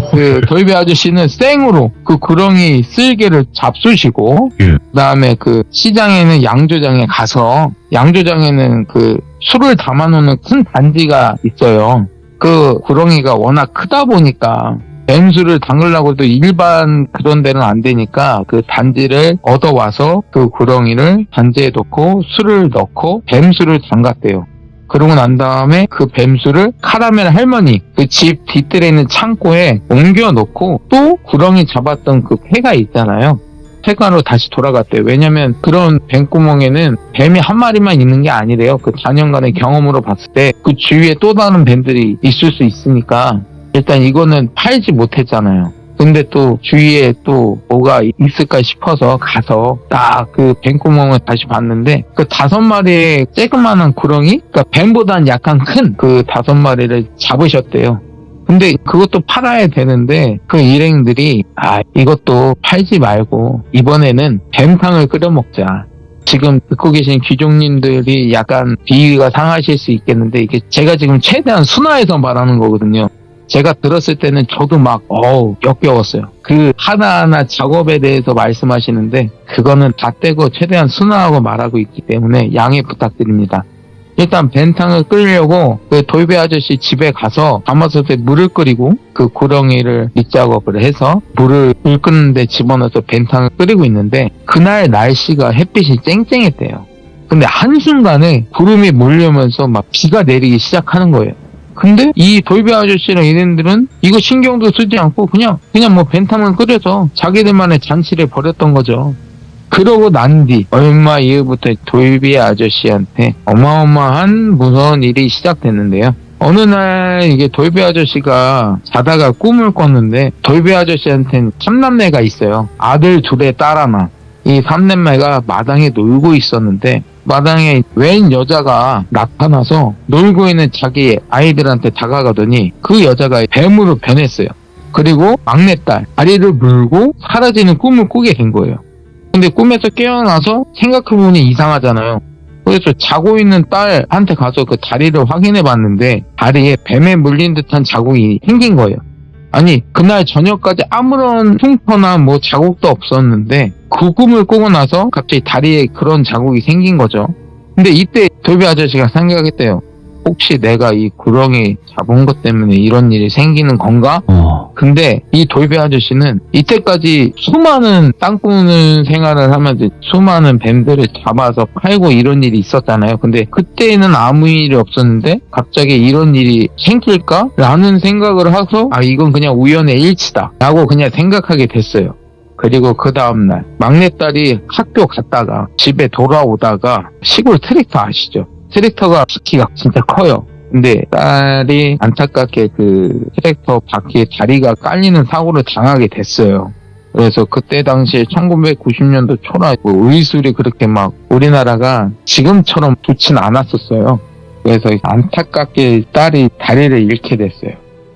그 돌배 아저씨는 생으로 그 구렁이 쓸개를 잡수시고, 그다음에 그 시장에는 양조장에 가서, 양조장에는 그 술을 담아놓는 큰 단지가 있어요. 그 구렁이가 워낙 크다 보니까 뱀술을 담그려고 해도 일반 그런 데는 안 되니까 그 단지를 얻어와서 그 구렁이를 단지에 넣고 술을 넣고 뱀술을 담갔대요. 그러고 난 다음에 그 뱀술을 카라멜 할머니 그 집 뒤뜰에 있는 창고에 옮겨 놓고 또 구렁이 잡았던 그 폐가 있잖아요. 폐가로 다시 돌아갔대요. 왜냐면 그런 뱀구멍에는 뱀이 한 마리만 있는 게 아니래요. 그 4년간의 경험으로 봤을 때 그 주위에 또 다른 뱀들이 있을 수 있으니까 일단 이거는 팔지 못했잖아요. 근데 또 주위에 또 뭐가 있을까 싶어서 가서 딱 그 뱀구멍을 다시 봤는데 그 5마리의 쬐그마한 구렁이, 그러니까 뱀보다는 약간 큰 그 5마리를 잡으셨대요. 근데 그것도 팔아야 되는데 그 일행들이 이것도 팔지 말고 이번에는 뱀탕을 끓여 먹자. 지금 듣고 계신 귀족님들이 약간 비위가 상하실 수 있겠는데 이게 제가 지금 최대한 순화해서 말하는 거거든요. 제가 들었을 때는 저도 막 역겨웠어요. 그 하나하나 작업에 대해서 말씀하시는데 그거는 다 떼고 최대한 순화하고 말하고 있기 때문에 양해 부탁드립니다. 일단 뱀탕을 끓이려고 그 돌배 아저씨 집에 가서 가마솥에 물을 끓이고 그 구렁이를 밑작업을 해서 물을 불 끓는데 집어넣어서 뱀탕을 끓이고 있는데 그날 날씨가 햇빛이 쨍쨍했대요. 근데 한순간에 구름이 몰려오면서 막 비가 내리기 시작하는 거예요. 근데 이 돌배 아저씨랑 얘네들은 이거 신경도 쓰지 않고 그냥 뭐 뱀탕을 끓여서 자기들만의 잔치를 벌였던 거죠. 그러고 난 뒤 얼마 이후부터 돌배 아저씨한테 어마어마한 무서운 일이 시작됐는데요. 어느 날 이게 돌배 아저씨가 자다가 꿈을 꿨는데 돌배 아저씨한테는 3남매가 있어요. 아들 2에 딸 1. 이 3남매가 마당에 놀고 있었는데 마당에 웬 여자가 나타나서 놀고 있는 자기 아이들한테 다가가더니 그 여자가 뱀으로 변했어요. 그리고 막내딸 다리를 물고 사라지는 꿈을 꾸게 된 거예요. 근데 꿈에서 깨어나서 생각해보니 이상하잖아요. 그래서 자고 있는 딸한테 가서 그 다리를 확인해 봤는데 다리에 뱀에 물린 듯한 자국이 생긴 거예요. 아니 그날 저녁까지 아무런 흉터나 뭐 자국도 없었는데 그 꿈을 꾸고 나서 갑자기 다리에 그런 자국이 생긴 거죠. 근데 이때 돌배 아저씨가 생각했대요. 혹시 내가 이 구렁이 잡은 것 때문에 이런 일이 생기는 건가? 근데 이 돌배 아저씨는 이때까지 수많은 땅꾼 생활을 하면서 수많은 뱀들을 잡아서 팔고 이런 일이 있었잖아요. 근데 그때는 아무 일이 없었는데 갑자기 이런 일이 생길까? 라는 생각을 해서 이건 그냥 우연의 일치다 라고 그냥 생각하게 됐어요. 그리고 그 다음날 막내딸이 학교 갔다가 집에 돌아오다가 시골 트랙터 아시죠? 트랙터가 바퀴가 진짜 커요. 근데 딸이 안타깝게 그 트랙터 바퀴에 다리가 깔리는 사고를 당하게 됐어요. 그래서 그때 당시에 1990년도 초라 의술이 그렇게 막 우리나라가 지금처럼 좋진 않았었어요. 그래서 안타깝게 딸이 다리를 잃게 됐어요.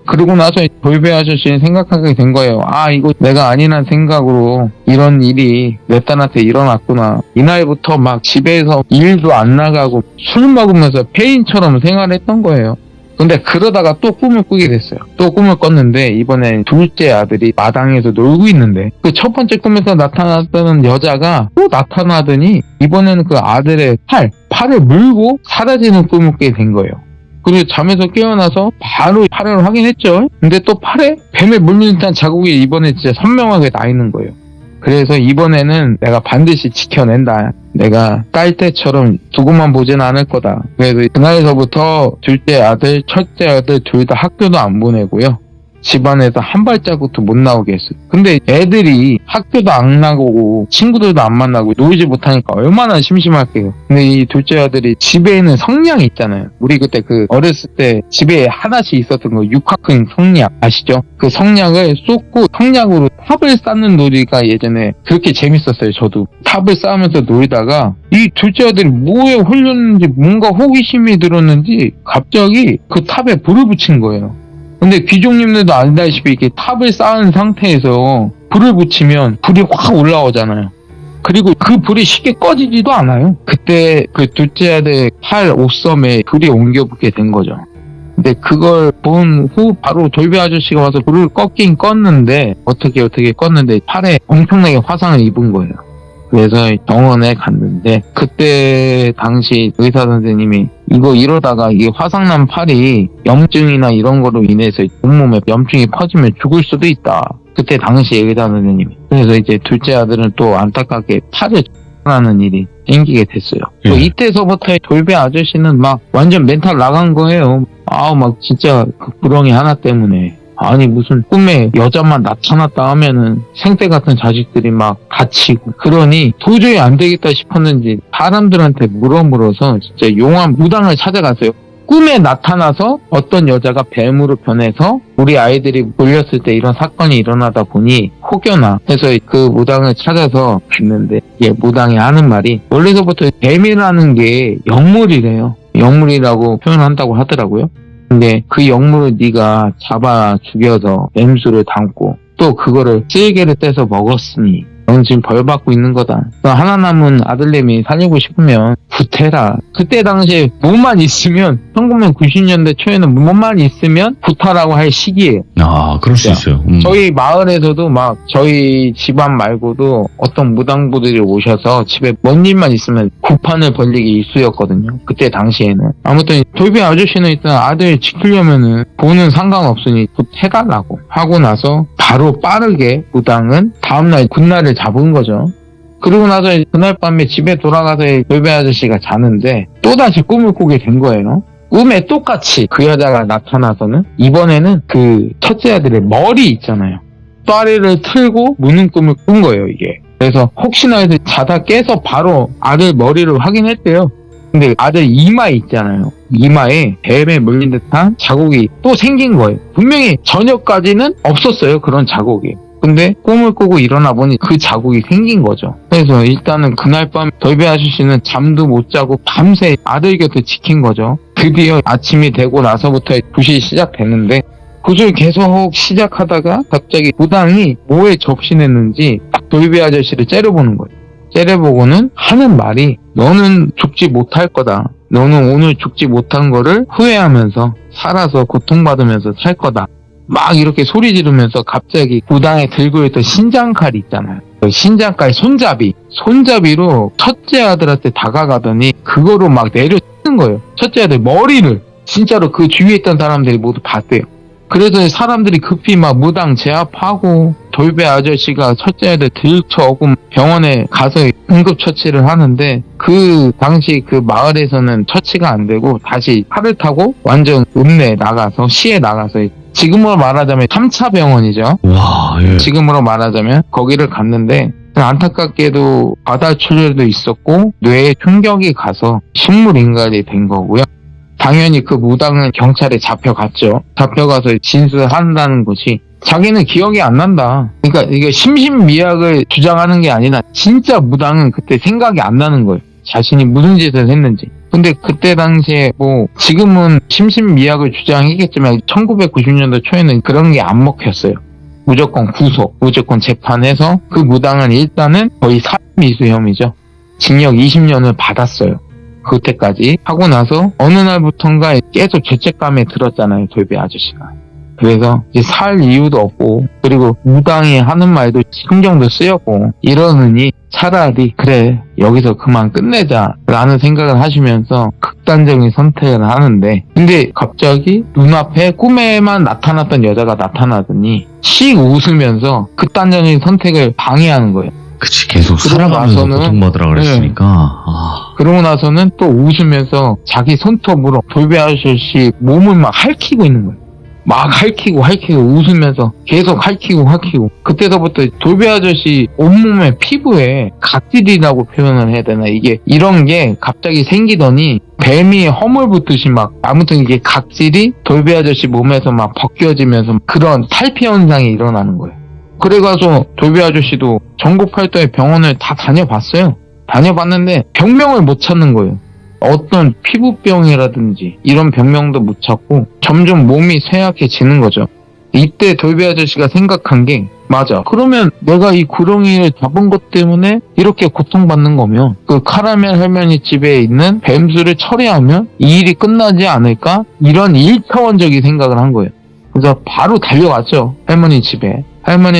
그러고 나서 돌배 아저씨는 생각하게 된 거예요. 이거 내가 아니란 생각으로 이런 일이 내 딸한테 일어났구나. 이날부터 막 집에서 일도 안 나가고 술 먹으면서 폐인처럼 생활했던 거예요. 근데 그러다가 또 꿈을 꾸게 됐어요. 또 꿈을 꿨는데 이번엔 둘째 아들이 마당에서 놀고 있는데 그 첫 번째 꿈에서 나타났던 여자가 또 나타나더니 이번에는 그 아들의 팔을 물고 사라지는 꿈을 꾸게 된 거예요. 그리고 잠에서 깨어나서 바로 팔을 확인했죠. 근데 또 팔에 뱀에 물린 듯한 자국이 이번에 진짜 선명하게 나 있는 거예요. 그래서 이번에는 내가 반드시 지켜낸다. 내가 딸 때처럼 두고만 보진 않을 거다. 그래서 그날서부터 둘째 아들, 첫째 아들 둘 다 학교도 안 보내고요. 집안에서 한 발자국도 못 나오게 했어요. 근데 애들이 학교도 안 나가고 친구들도 안 만나고 놀지 못하니까 얼마나 심심할게요. 근데 이 둘째 아들이 집에 있는 성냥이 있잖아요. 우리 그때 그 어렸을 때 집에 하나씩 있었던 거 육각형 성냥 아시죠? 그 성냥을 쏟고 성냥으로 탑을 쌓는 놀이가 예전에 그렇게 재밌었어요. 저도 탑을 쌓으면서 놀다가 이 둘째 아들이 뭐에 홀렸는지 뭔가 호기심이 들었는지 갑자기 그 탑에 불을 붙인 거예요. 근데 귀족님들도 알다시피 이렇게 탑을 쌓은 상태에서 불을 붙이면 불이 확 올라오잖아요. 그리고 그 불이 쉽게 꺼지지도 않아요. 그때 그 둘째 아들 팔 옷섬에 불이 옮겨붙게 된 거죠. 근데 그걸 본 후 바로 돌배 아저씨가 와서 불을 껐긴 껐는데 어떻게 껐는데 팔에 엄청나게 화상을 입은 거예요. 그래서 병원에 갔는데 그때 당시 의사 선생님이 이거 이러다가 이게 화상난 팔이 염증이나 이런 거로 인해서 온몸에 염증이 퍼지면 죽을 수도 있다. 그때 당시 의사 선생님이. 그래서 이제 둘째 아들은 또 안타깝게 팔을 하는 일이 생기게 됐어요. 또 이때서부터 돌배 아저씨는 막 완전 멘탈 나간 거예요. 막 진짜 그 구렁이 하나 때문에. 아니 무슨 꿈에 여자만 나타났다 하면은 생떼 같은 자식들이 막 다치고 그러니 도저히 안 되겠다 싶었는지 사람들한테 물어서 진짜 용암 무당을 찾아갔어요. 꿈에 나타나서 어떤 여자가 뱀으로 변해서 우리 아이들이 몰렸을 때 이런 사건이 일어나다 보니 혹여나 해서 그 무당을 찾아서 갔는데 이게 무당이 하는 말이 원래서부터 뱀이라는 게 영물이래요. 영물이라고 표현한다고 하더라고요. 근데 그 영물을 네가 잡아 죽여서 뱀수를 담고 또 그거를 쓸개를 떼서 먹었으니 넌 지금 벌 받고 있는 거다. 하나 남은 아들내미 살리고 싶으면 구태라. 그때 당시에 뭐만 있으면 1990년대 초에는 뭐만 있으면 구타라고 할 시기예요. 아, 그럴 수 있어요. 저희 마을에서도 막 저희 집안 말고도 어떤 무당부들이 오셔서 집에 뭔 일만 있으면 구판을 벌리기 일쑤였거든요. 그때 당시에는. 아무튼 돌비 아저씨는 일단 아들 지키려면은 돈은 상관없으니 굿해달라고 하고 나서 바로 빠르게 무당은 다음날 군날을 잡은 거죠. 그리고 나서 그날 밤에 집에 돌아가서 돌배 아저씨가 자는데 또다시 꿈을 꾸게 된 거예요. 꿈에 똑같이 그 여자가 나타나서는 이번에는 그 첫째 아들의 머리 있잖아요. 또아리를 틀고 무는 꿈을 꾼 거예요, 이게. 그래서 혹시나 해서 자다 깨서 바로 아들 머리를 확인했대요. 근데 아들 이마에 있잖아요. 이마에 뱀에 물린 듯한 자국이 또 생긴 거예요. 분명히 저녁까지는 없었어요, 그런 자국이. 근데 꿈을 꾸고 일어나 보니 그 자국이 생긴 거죠. 그래서 일단은 그날 밤 돌배 아저씨는 잠도 못 자고 밤새 아들 곁을 지킨 거죠. 드디어 아침이 되고 나서부터 굿이 시작됐는데 굿을 계속 시작하다가 갑자기 무당이 뭐에 접신했는지 딱 돌배 아저씨를 째려보는 거예요. 째려보고는 하는 말이 너는 죽지 못할 거다. 너는 오늘 죽지 못한 거를 후회하면서 살아서 고통받으면서 살 거다. 막 이렇게 소리 지르면서 갑자기 무당에 들고 있던 신장칼이 있잖아요. 신장칼 손잡이로 첫째 아들한테 다가가더니 그거로 막 내려 치는 거예요. 첫째 아들 머리를. 진짜로 그 주위에 있던 사람들이 모두 봤대요. 그래서 사람들이 급히 막 무당 제압하고 돌배 아저씨가 첫째 아들 들쳐오고 병원에 가서 응급처치를 하는데 그 당시 그 마을에서는 처치가 안 되고 다시 차를 타고 완전 읍내에 나가서 시에 나가서 지금으로 말하자면 3차 병원이죠. 와, 예. 지금으로 말하자면 거기를 갔는데 안타깝게도 과다출혈도 있었고 뇌에 충격이 가서 식물인간이 된 거고요. 당연히 그 무당은 경찰에 잡혀갔죠. 잡혀가서 진술한다는 것이 자기는 기억이 안 난다. 그러니까 이게 심신미약을 주장하는 게 아니라 진짜 무당은 그때 생각이 안 나는 거예요. 자신이 무슨 짓을 했는지. 근데 그때 당시에 지금은 심신미약을 주장했겠지만 1990년대 초에는 그런 게 안 먹혔어요. 무조건 구속, 무조건 재판해서 그 무당은 일단은 거의 살인미수 혐의죠. 징역 20년을 받았어요. 그때까지 하고 나서 어느 날부턴가 계속 죄책감에 들었잖아요, 돌배 아저씨가. 그래서 이제 살 이유도 없고 그리고 무당이 하는 말도 신경도 쓰였고 이러느니 차라리 그래 여기서 그만 끝내자 라는 생각을 하시면서 극단적인 선택을 하는데 근데 갑자기 눈앞에 꿈에만 나타났던 여자가 나타나더니 씩 웃으면서 극단적인 선택을 방해하는 거예요. 그치, 계속 그러고 살아가면서 나서는- 고통받으라 그랬으니까. 그러고 나서는 또 웃으면서 자기 손톱으로 돌배 아저씨 몸을 막 핥히고 있는 거예요. 막 핥히고 웃으면서 계속 핥히고 그때서부터 돌배 아저씨 온몸의 피부에 각질이라고 표현을 해야 되나, 이게 이런 게 갑자기 생기더니 뱀이 허물 붙듯이 막 아무튼 이게 각질이 돌배 아저씨 몸에서 막 벗겨지면서 그런 탈피 현상이 일어나는 거예요. 그래가서 돌배 아저씨도 전국 팔도의 병원을 다 다녀봤어요. 다녀봤는데 병명을 못 찾는 거예요. 어떤 피부병이라든지 이런 병명도 못 찾고 점점 몸이 쇠약해지는 거죠. 이때 돌배 아저씨가 생각한 게, 맞아, 그러면 내가 이 구렁이를 잡은 것 때문에 이렇게 고통받는 거면 그 카라멜 할머니 집에 있는 뱀수를 처리하면 이 일이 끝나지 않을까? 이런 1차원적인 생각을 한 거예요. 그래서 바로 달려갔죠. 할머니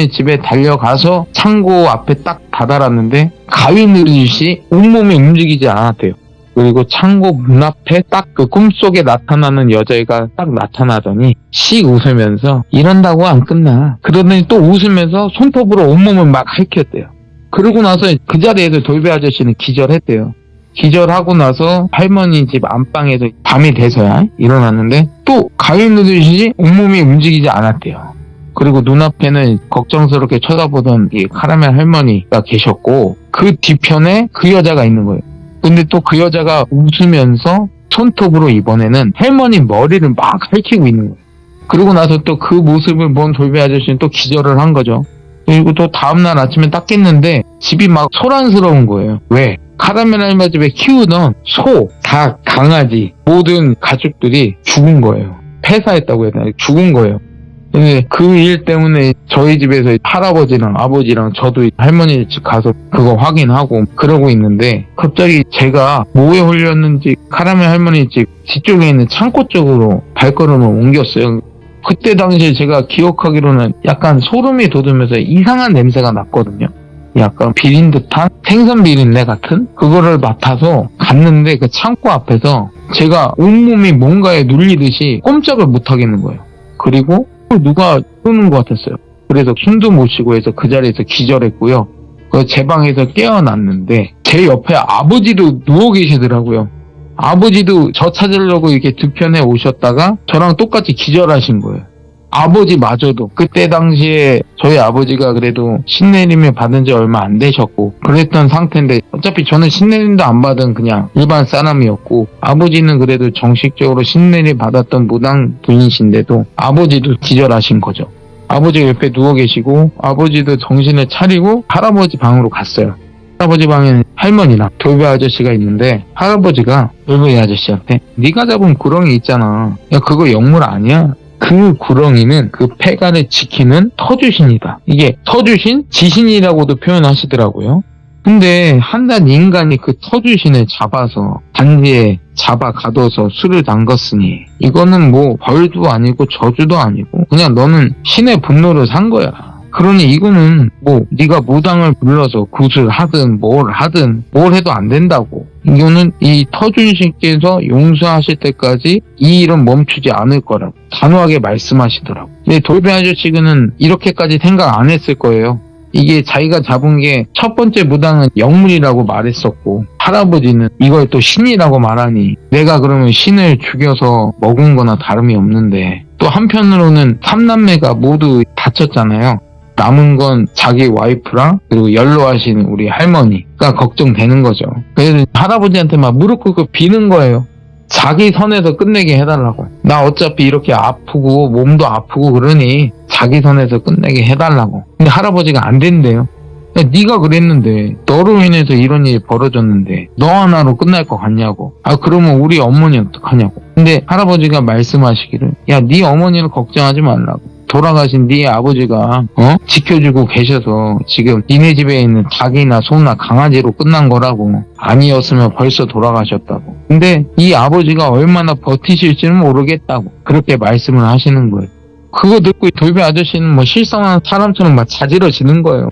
집에 달려가서 창고 앞에 딱 다다랐는데 가위 누르듯이 온몸이 움직이지 않았대요. 그리고 창고 문 앞에 딱 그 꿈속에 나타나는 여자애가 딱 나타나더니 씩 웃으면서 이런다고 안 끝나. 그러더니 또 웃으면서 손톱으로 온몸을 막 핥혔대요. 그러고 나서 그 자리에서 돌배 아저씨는 기절했대요. 기절하고 나서 할머니 집 안방에서 밤이 돼서야 일어났는데 또 가위 누르듯이 온몸이 움직이지 않았대요. 그리고 눈앞에는 걱정스럽게 쳐다보던 이 카라멜 할머니가 계셨고 그 뒤편에 그 여자가 있는 거예요. 근데 또 그 여자가 웃으면서 손톱으로 이번에는 할머니 머리를 막 핥히고 있는 거예요. 그러고 나서 또 그 모습을 본 돌배 아저씨는 또 기절을 한 거죠. 그리고 또 다음날 아침에 딱 깼는데 집이 막 소란스러운 거예요. 왜? 카라멜 할머니 집에 키우던 소, 닭, 강아지 모든 가축들이 죽은 거예요. 폐사했다고 해야 되나? 죽은 거예요. 근데 그 일 때문에 저희 집에서 할아버지랑 아버지랑 저도 할머니 집 가서 그거 확인하고 그러고 있는데 갑자기 제가 뭐에 홀렸는지 카라멜 할머니 집 뒤쪽에 있는 창고 쪽으로 발걸음을 옮겼어요. 그때 당시에 제가 기억하기로는 약간 소름이 돋으면서 이상한 냄새가 났거든요. 약간 비린 듯한 생선 비린내 같은 그거를 맡아서 갔는데 그 창고 앞에서 제가 온몸이 뭔가에 눌리듯이 꼼짝을 못 하겠는 거예요. 그리고 누가 쏘는 것 같았어요. 그래서 숨도 못 쉬고 해서 그 자리에서 기절했고요. 제 방에서 깨어났는데 제 옆에 아버지도 누워 계시더라고요. 아버지도 저 찾으려고 이렇게 두 편에 오셨다가 저랑 똑같이 기절하신 거예요. 아버지마저도 그때 당시에 저희 아버지가 그래도 신내림을 받은 지 얼마 안 되셨고 그랬던 상태인데 어차피 저는 신내림도 안 받은 그냥 일반 사람이었고 아버지는 그래도 정식적으로 신내림 받았던 무당 분이신데도 아버지도 기절하신 거죠. 아버지가 옆에 누워 계시고 아버지도 정신을 차리고 할아버지 방으로 갔어요. 할아버지 방에는 할머니랑 돌배 아저씨가 있는데 할아버지가 돌배 아저씨한테 네가 잡은 구렁이 있잖아. 야 그거 영물 아니야. 그 구렁이는 그 폐간을 지키는 터주신이다. 이게 터주신 지신이라고도 표현하시더라고요. 근데 한낱 인간이 그 터주신을 잡아서 단지에 잡아 가둬서 술을 담갔으니 이거는 뭐 벌도 아니고 저주도 아니고 그냥 너는 신의 분노를 산 거야. 그러니 이거는 뭐 네가 무당을 불러서 굿을 하든 뭘 하든 뭘 해도 안 된다고. 이거는 이 터준신께서 용서하실 때까지 이 일은 멈추지 않을 거라고 단호하게 말씀하시더라고. 근데 돌배 아저씨는 이렇게까지 생각 안 했을 거예요. 이게 자기가 잡은 게 첫 번째 무당은 영물이라고 말했었고 할아버지는 이걸 또 신이라고 말하니 내가 그러면 신을 죽여서 먹은 거나 다름이 없는데 또 한편으로는 삼남매가 모두 다쳤잖아요. 남은 건 자기 와이프랑 그리고 연로하신 우리 할머니가 걱정되는 거죠. 그래서 할아버지한테 막 무릎 꿇고 비는 거예요. 자기 선에서 끝내게 해달라고. 나 어차피 이렇게 아프고 몸도 아프고 그러니 자기 선에서 끝내게 해달라고. 근데 할아버지가 안 된대요. 네가 그랬는데 너로 인해서 이런 일이 벌어졌는데 너 하나로 끝날 것 같냐고. 아 그러면 우리 어머니 어떡하냐고. 근데 할아버지가 말씀하시기를 야 네 어머니를 걱정하지 말라고. 돌아가신 네 아버지가 지켜주고 계셔서 지금 니네 집에 있는 닭이나 소나 강아지로 끝난 거라고. 아니었으면 벌써 돌아가셨다고. 근데 이 아버지가 얼마나 버티실지는 모르겠다고 그렇게 말씀을 하시는 거예요. 그거 듣고 돌배 아저씨는 뭐 실성한 사람처럼 막 자지러지는 거예요.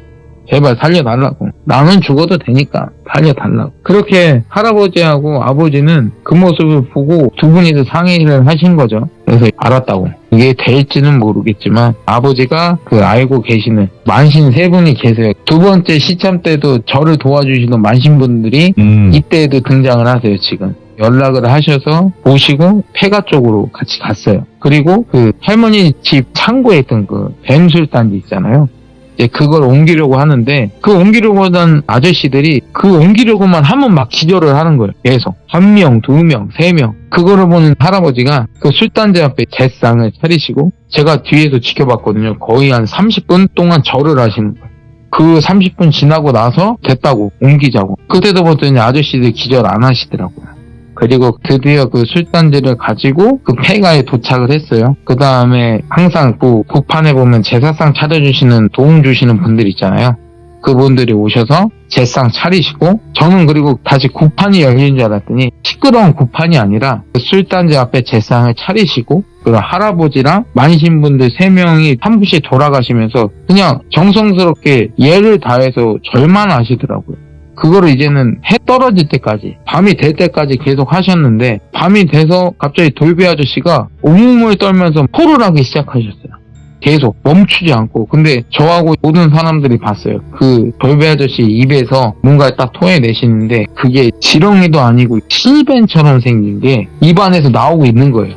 제발 살려달라고. 나는 죽어도 되니까 살려달라고. 그렇게 할아버지하고 아버지는 그 모습을 보고 두 분이서 상의를 하신 거죠. 그래서 알았다고. 이게 될지는 모르겠지만 아버지가 그 알고 계시는 만신 세 분이 계세요. 두 번째 시참 때도 저를 도와주시는 만신분들이 이때에도 등장을 하세요. 지금 연락을 하셔서 오시고 폐가 쪽으로 같이 갔어요. 그리고 그 할머니 집 창고에 있던 그 뱀술단지 있잖아요. 이제 그걸 옮기려고 하는데 그 옮기려고 하던 아저씨들이 그 옮기려고만 하면 막 기절을 하는 거예요. 계속 1명, 2명, 3명. 그거를 보는 할아버지가 그 술단지 앞에 제상을 차리시고 제가 뒤에서 지켜봤거든요. 거의 한 30분 동안 절을 하시는 거예요. 그 30분 지나고 나서 됐다고 옮기자고. 그때도 보더니 아저씨들 기절 안 하시더라고요. 그리고 드디어 그 술단지를 가지고 그 폐가에 도착을 했어요. 그 다음에 항상 그 구판에 보면 제사상 차려주시는 도움 주시는 분들 있잖아요. 그분들이 오셔서 제상 차리시고 저는 그리고 다시 구판이 열리는 줄 알았더니 시끄러운 구판이 아니라 그 술단지 앞에 제상을 차리시고 그 할아버지랑 만신분들 3명이 한 분씩 돌아가시면서 그냥 정성스럽게 예를 다해서 절만 하시더라고요. 그거를 이제는 해 떨어질 때까지 밤이 될 때까지 계속 하셨는데 밤이 돼서 갑자기 돌비 아저씨가 웅웅을 떨면서 토를 하기 시작하셨어요. 계속 멈추지 않고. 근데 저하고 모든 사람들이 봤어요. 그 돌비 아저씨 입에서 뭔가 딱 토해내시는데 그게 지렁이도 아니고 실벤처럼 생긴 게 입안에서 나오고 있는 거예요.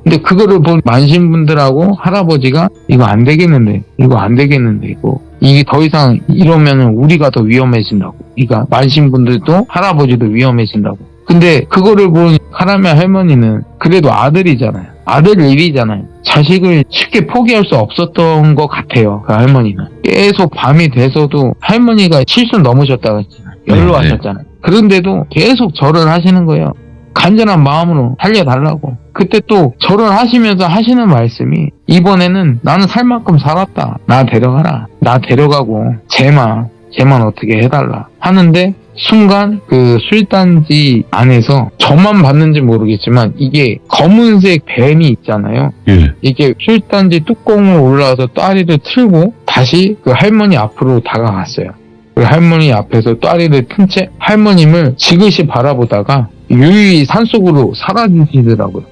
근데 그거를 본 만신분들하고 할아버지가 이거 안 되겠는데 이게 더 이상 이러면 우리가 더 위험해진다고. 그러니까 만신분들도 할아버지도 위험해진다고. 근데 그거를 본 카라멜 할머니는 그래도 아들이잖아요. 아들 일이잖아요. 자식을 쉽게 포기할 수 없었던 것 같아요. 그 할머니는. 계속 밤이 돼서도 할머니가 70 넘으셨다고 했잖아요. 연로하셨잖아요. 그런데도 계속 절을 하시는 거예요. 간절한 마음으로 살려달라고. 그때 또 절을 하시면서 하시는 말씀이 이번에는 나는 살 만큼 살았다. 나 데려가라. 나 데려가고 쟤만 어떻게 해달라 하는데 순간 그 술단지 안에서 저만 봤는지 모르겠지만 이게 검은색 뱀이 있잖아요. 이게 술단지 뚜껑을 올라와서 따리를 틀고 다시 그 할머니 앞으로 다가갔어요. 그 할머니 앞에서 따리를 튼 채 할머님을 지그시 바라보다가 유유히 산속으로 사라지시더라고요.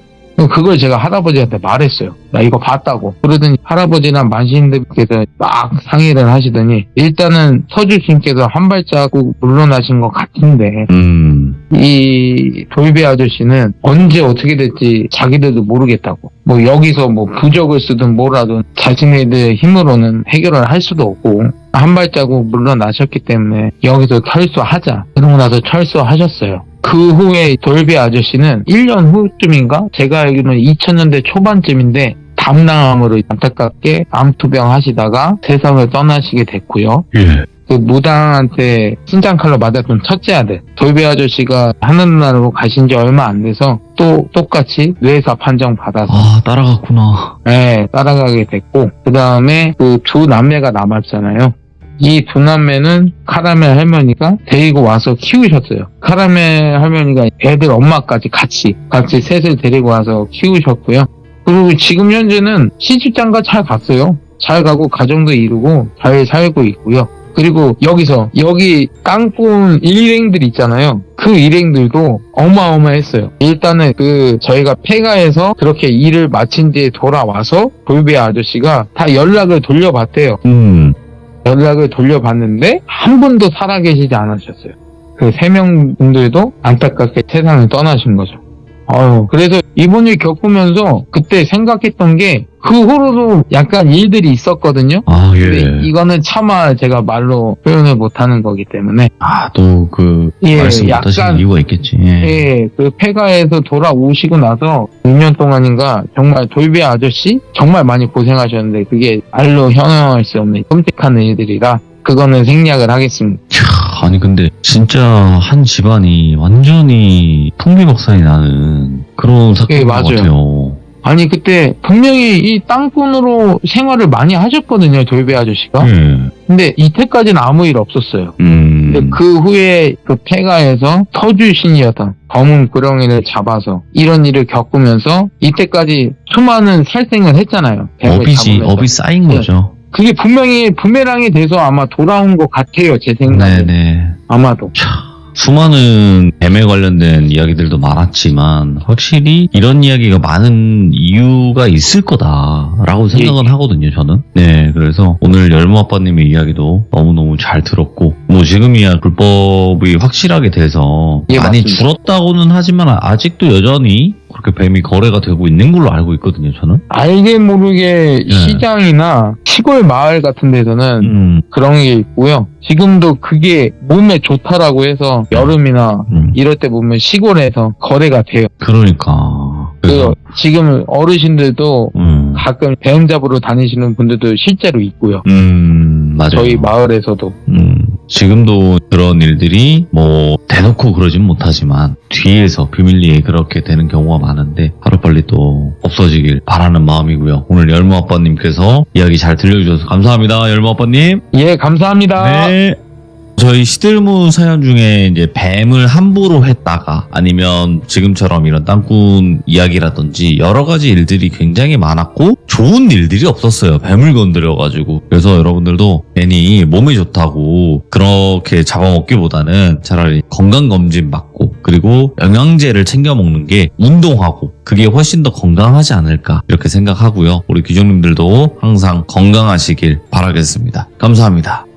그걸 제가 할아버지한테 말했어요. 나 이거 봤다고. 그러더니 할아버지랑 만신들께서 막 상의를 하시더니 일단은 서주신께서 한 발자국 물러나신 것 같은데 이 돌비 아저씨는 언제 어떻게 될지 자기들도 모르겠다고. 뭐 여기서 뭐 부적을 쓰든 뭐라든 자신의 힘으로는 해결을 할 수도 없고 한 발자국 물러나셨기 때문에 여기서 철수하자. 그러고 나서 철수하셨어요. 그 후에 돌비 아저씨는 1년 후쯤인가? 제가 알기로는 2000년대 초반쯤인데 담낭암으로 안타깝게 암투병 하시다가 세상을 떠나시게 됐고요. 그 무당한테 신장칼로 맞았던 첫째 아들 돌비 아저씨가 하늘나라로 가신 지 얼마 안 돼서 또 똑같이 뇌사 판정 받아서 따라갔구나. 네, 따라가게 됐고 그 다음에 그 두 남매가 남았잖아요. 이 두 남매는 카라멜 할머니가 데리고 와서 키우셨어요. 카라멜 할머니가 애들 엄마까지 같이 셋을 데리고 와서 키우셨고요. 그리고 지금 현재는 시집장가 잘 갔어요. 잘 가고 가정도 이루고 잘 살고 있고요. 그리고 여기 땅꾼 일행들 있잖아요. 그 일행들도 어마어마했어요. 일단은 저희가 폐가에서 그렇게 일을 마친 뒤에 돌아와서 돌비 아저씨가 다 연락을 돌려봤대요. 연락을 돌려봤는데 한 분도 살아계시지 않으셨어요. 그 3명 분들도 안타깝게 세상을 떠나신 거죠. 그래서 이번 일 겪으면서 그때 생각했던 게 그 후로도 약간 일들이 있었거든요. 근데 이거는 차마 제가 말로 표현을 못하는 거기 때문에 또 말씀 못하시는 이유가 있겠지. 그 폐가에서 돌아오시고 나서 6년 동안인가 정말 돌비 아저씨 정말 많이 고생하셨는데 그게 말로 형용할 수 없는 끔찍한 일들이라 그거는 생략을 하겠습니다. 아니 근데 진짜 한 집안이 완전히 풍비박산이 나는 그런 사건인 것 같아요. 아니 그때 분명히 이 땅꾼으로 생활을 많이 하셨거든요. 돌비 아저씨가. 근데 이때까지는 아무 일 없었어요. 근데 그 후에 그 폐가에서 터주신이었던 검은 구렁이를 잡아서 이런 일을 겪으면서 이때까지 수많은 살생을 했잖아요. 업이 쌓인 거죠. 그게 분명히 부메랑이 돼서 아마 돌아온 것 같아요. 제 생각에. 네네. 아마도. 수많은 뱀에 관련된 이야기들도 많았지만 확실히 이런 이야기가 많은 이유가 있을 거다라고 생각은 하거든요, 저는. 네, 그래서 오늘 열무 아빠님의 이야기도 너무너무 잘 들었고 뭐 지금이야 불법이 확실하게 돼서 예, 많이 맞습니다. 줄었다고는 하지만 아직도 여전히 그렇게 뱀이 거래가 되고 있는 걸로 알고 있거든요, 저는. 알게 모르게 네. 시장이나 시골 마을 같은 데서는 그런 게 있고요. 지금도 그게 몸에 좋다라고 해서 여름이나 이럴 때 보면 시골에서 거래가 돼요. 그러니까. 그 지금 어르신들도 가끔 뱀 잡으러 다니시는 분들도 실제로 있고요. 맞아요. 저희 마을에서도. 지금도 그런 일들이 뭐 대놓고 그러진 못하지만 뒤에서 비밀리에 그렇게 되는 경우가 많은데 하루빨리 또 없어지길 바라는 마음이고요. 오늘 열무 아빠님께서 이야기 잘 들려주셔서 감사합니다. 열무 아빠님. 예, 감사합니다. 네. 저희 시들무 사연 중에 이제 뱀을 함부로 했다가 아니면 지금처럼 이런 땅꾼 이야기라든지 여러 가지 일들이 굉장히 많았고 좋은 일들이 없었어요. 뱀을 건드려가지고. 그래서 여러분들도 괜히 몸에 좋다고 그렇게 잡아먹기보다는 차라리 건강검진 받고 그리고 영양제를 챙겨 먹는 게 운동하고 그게 훨씬 더 건강하지 않을까 이렇게 생각하고요. 우리 귀족님들도 항상 건강하시길 바라겠습니다. 감사합니다.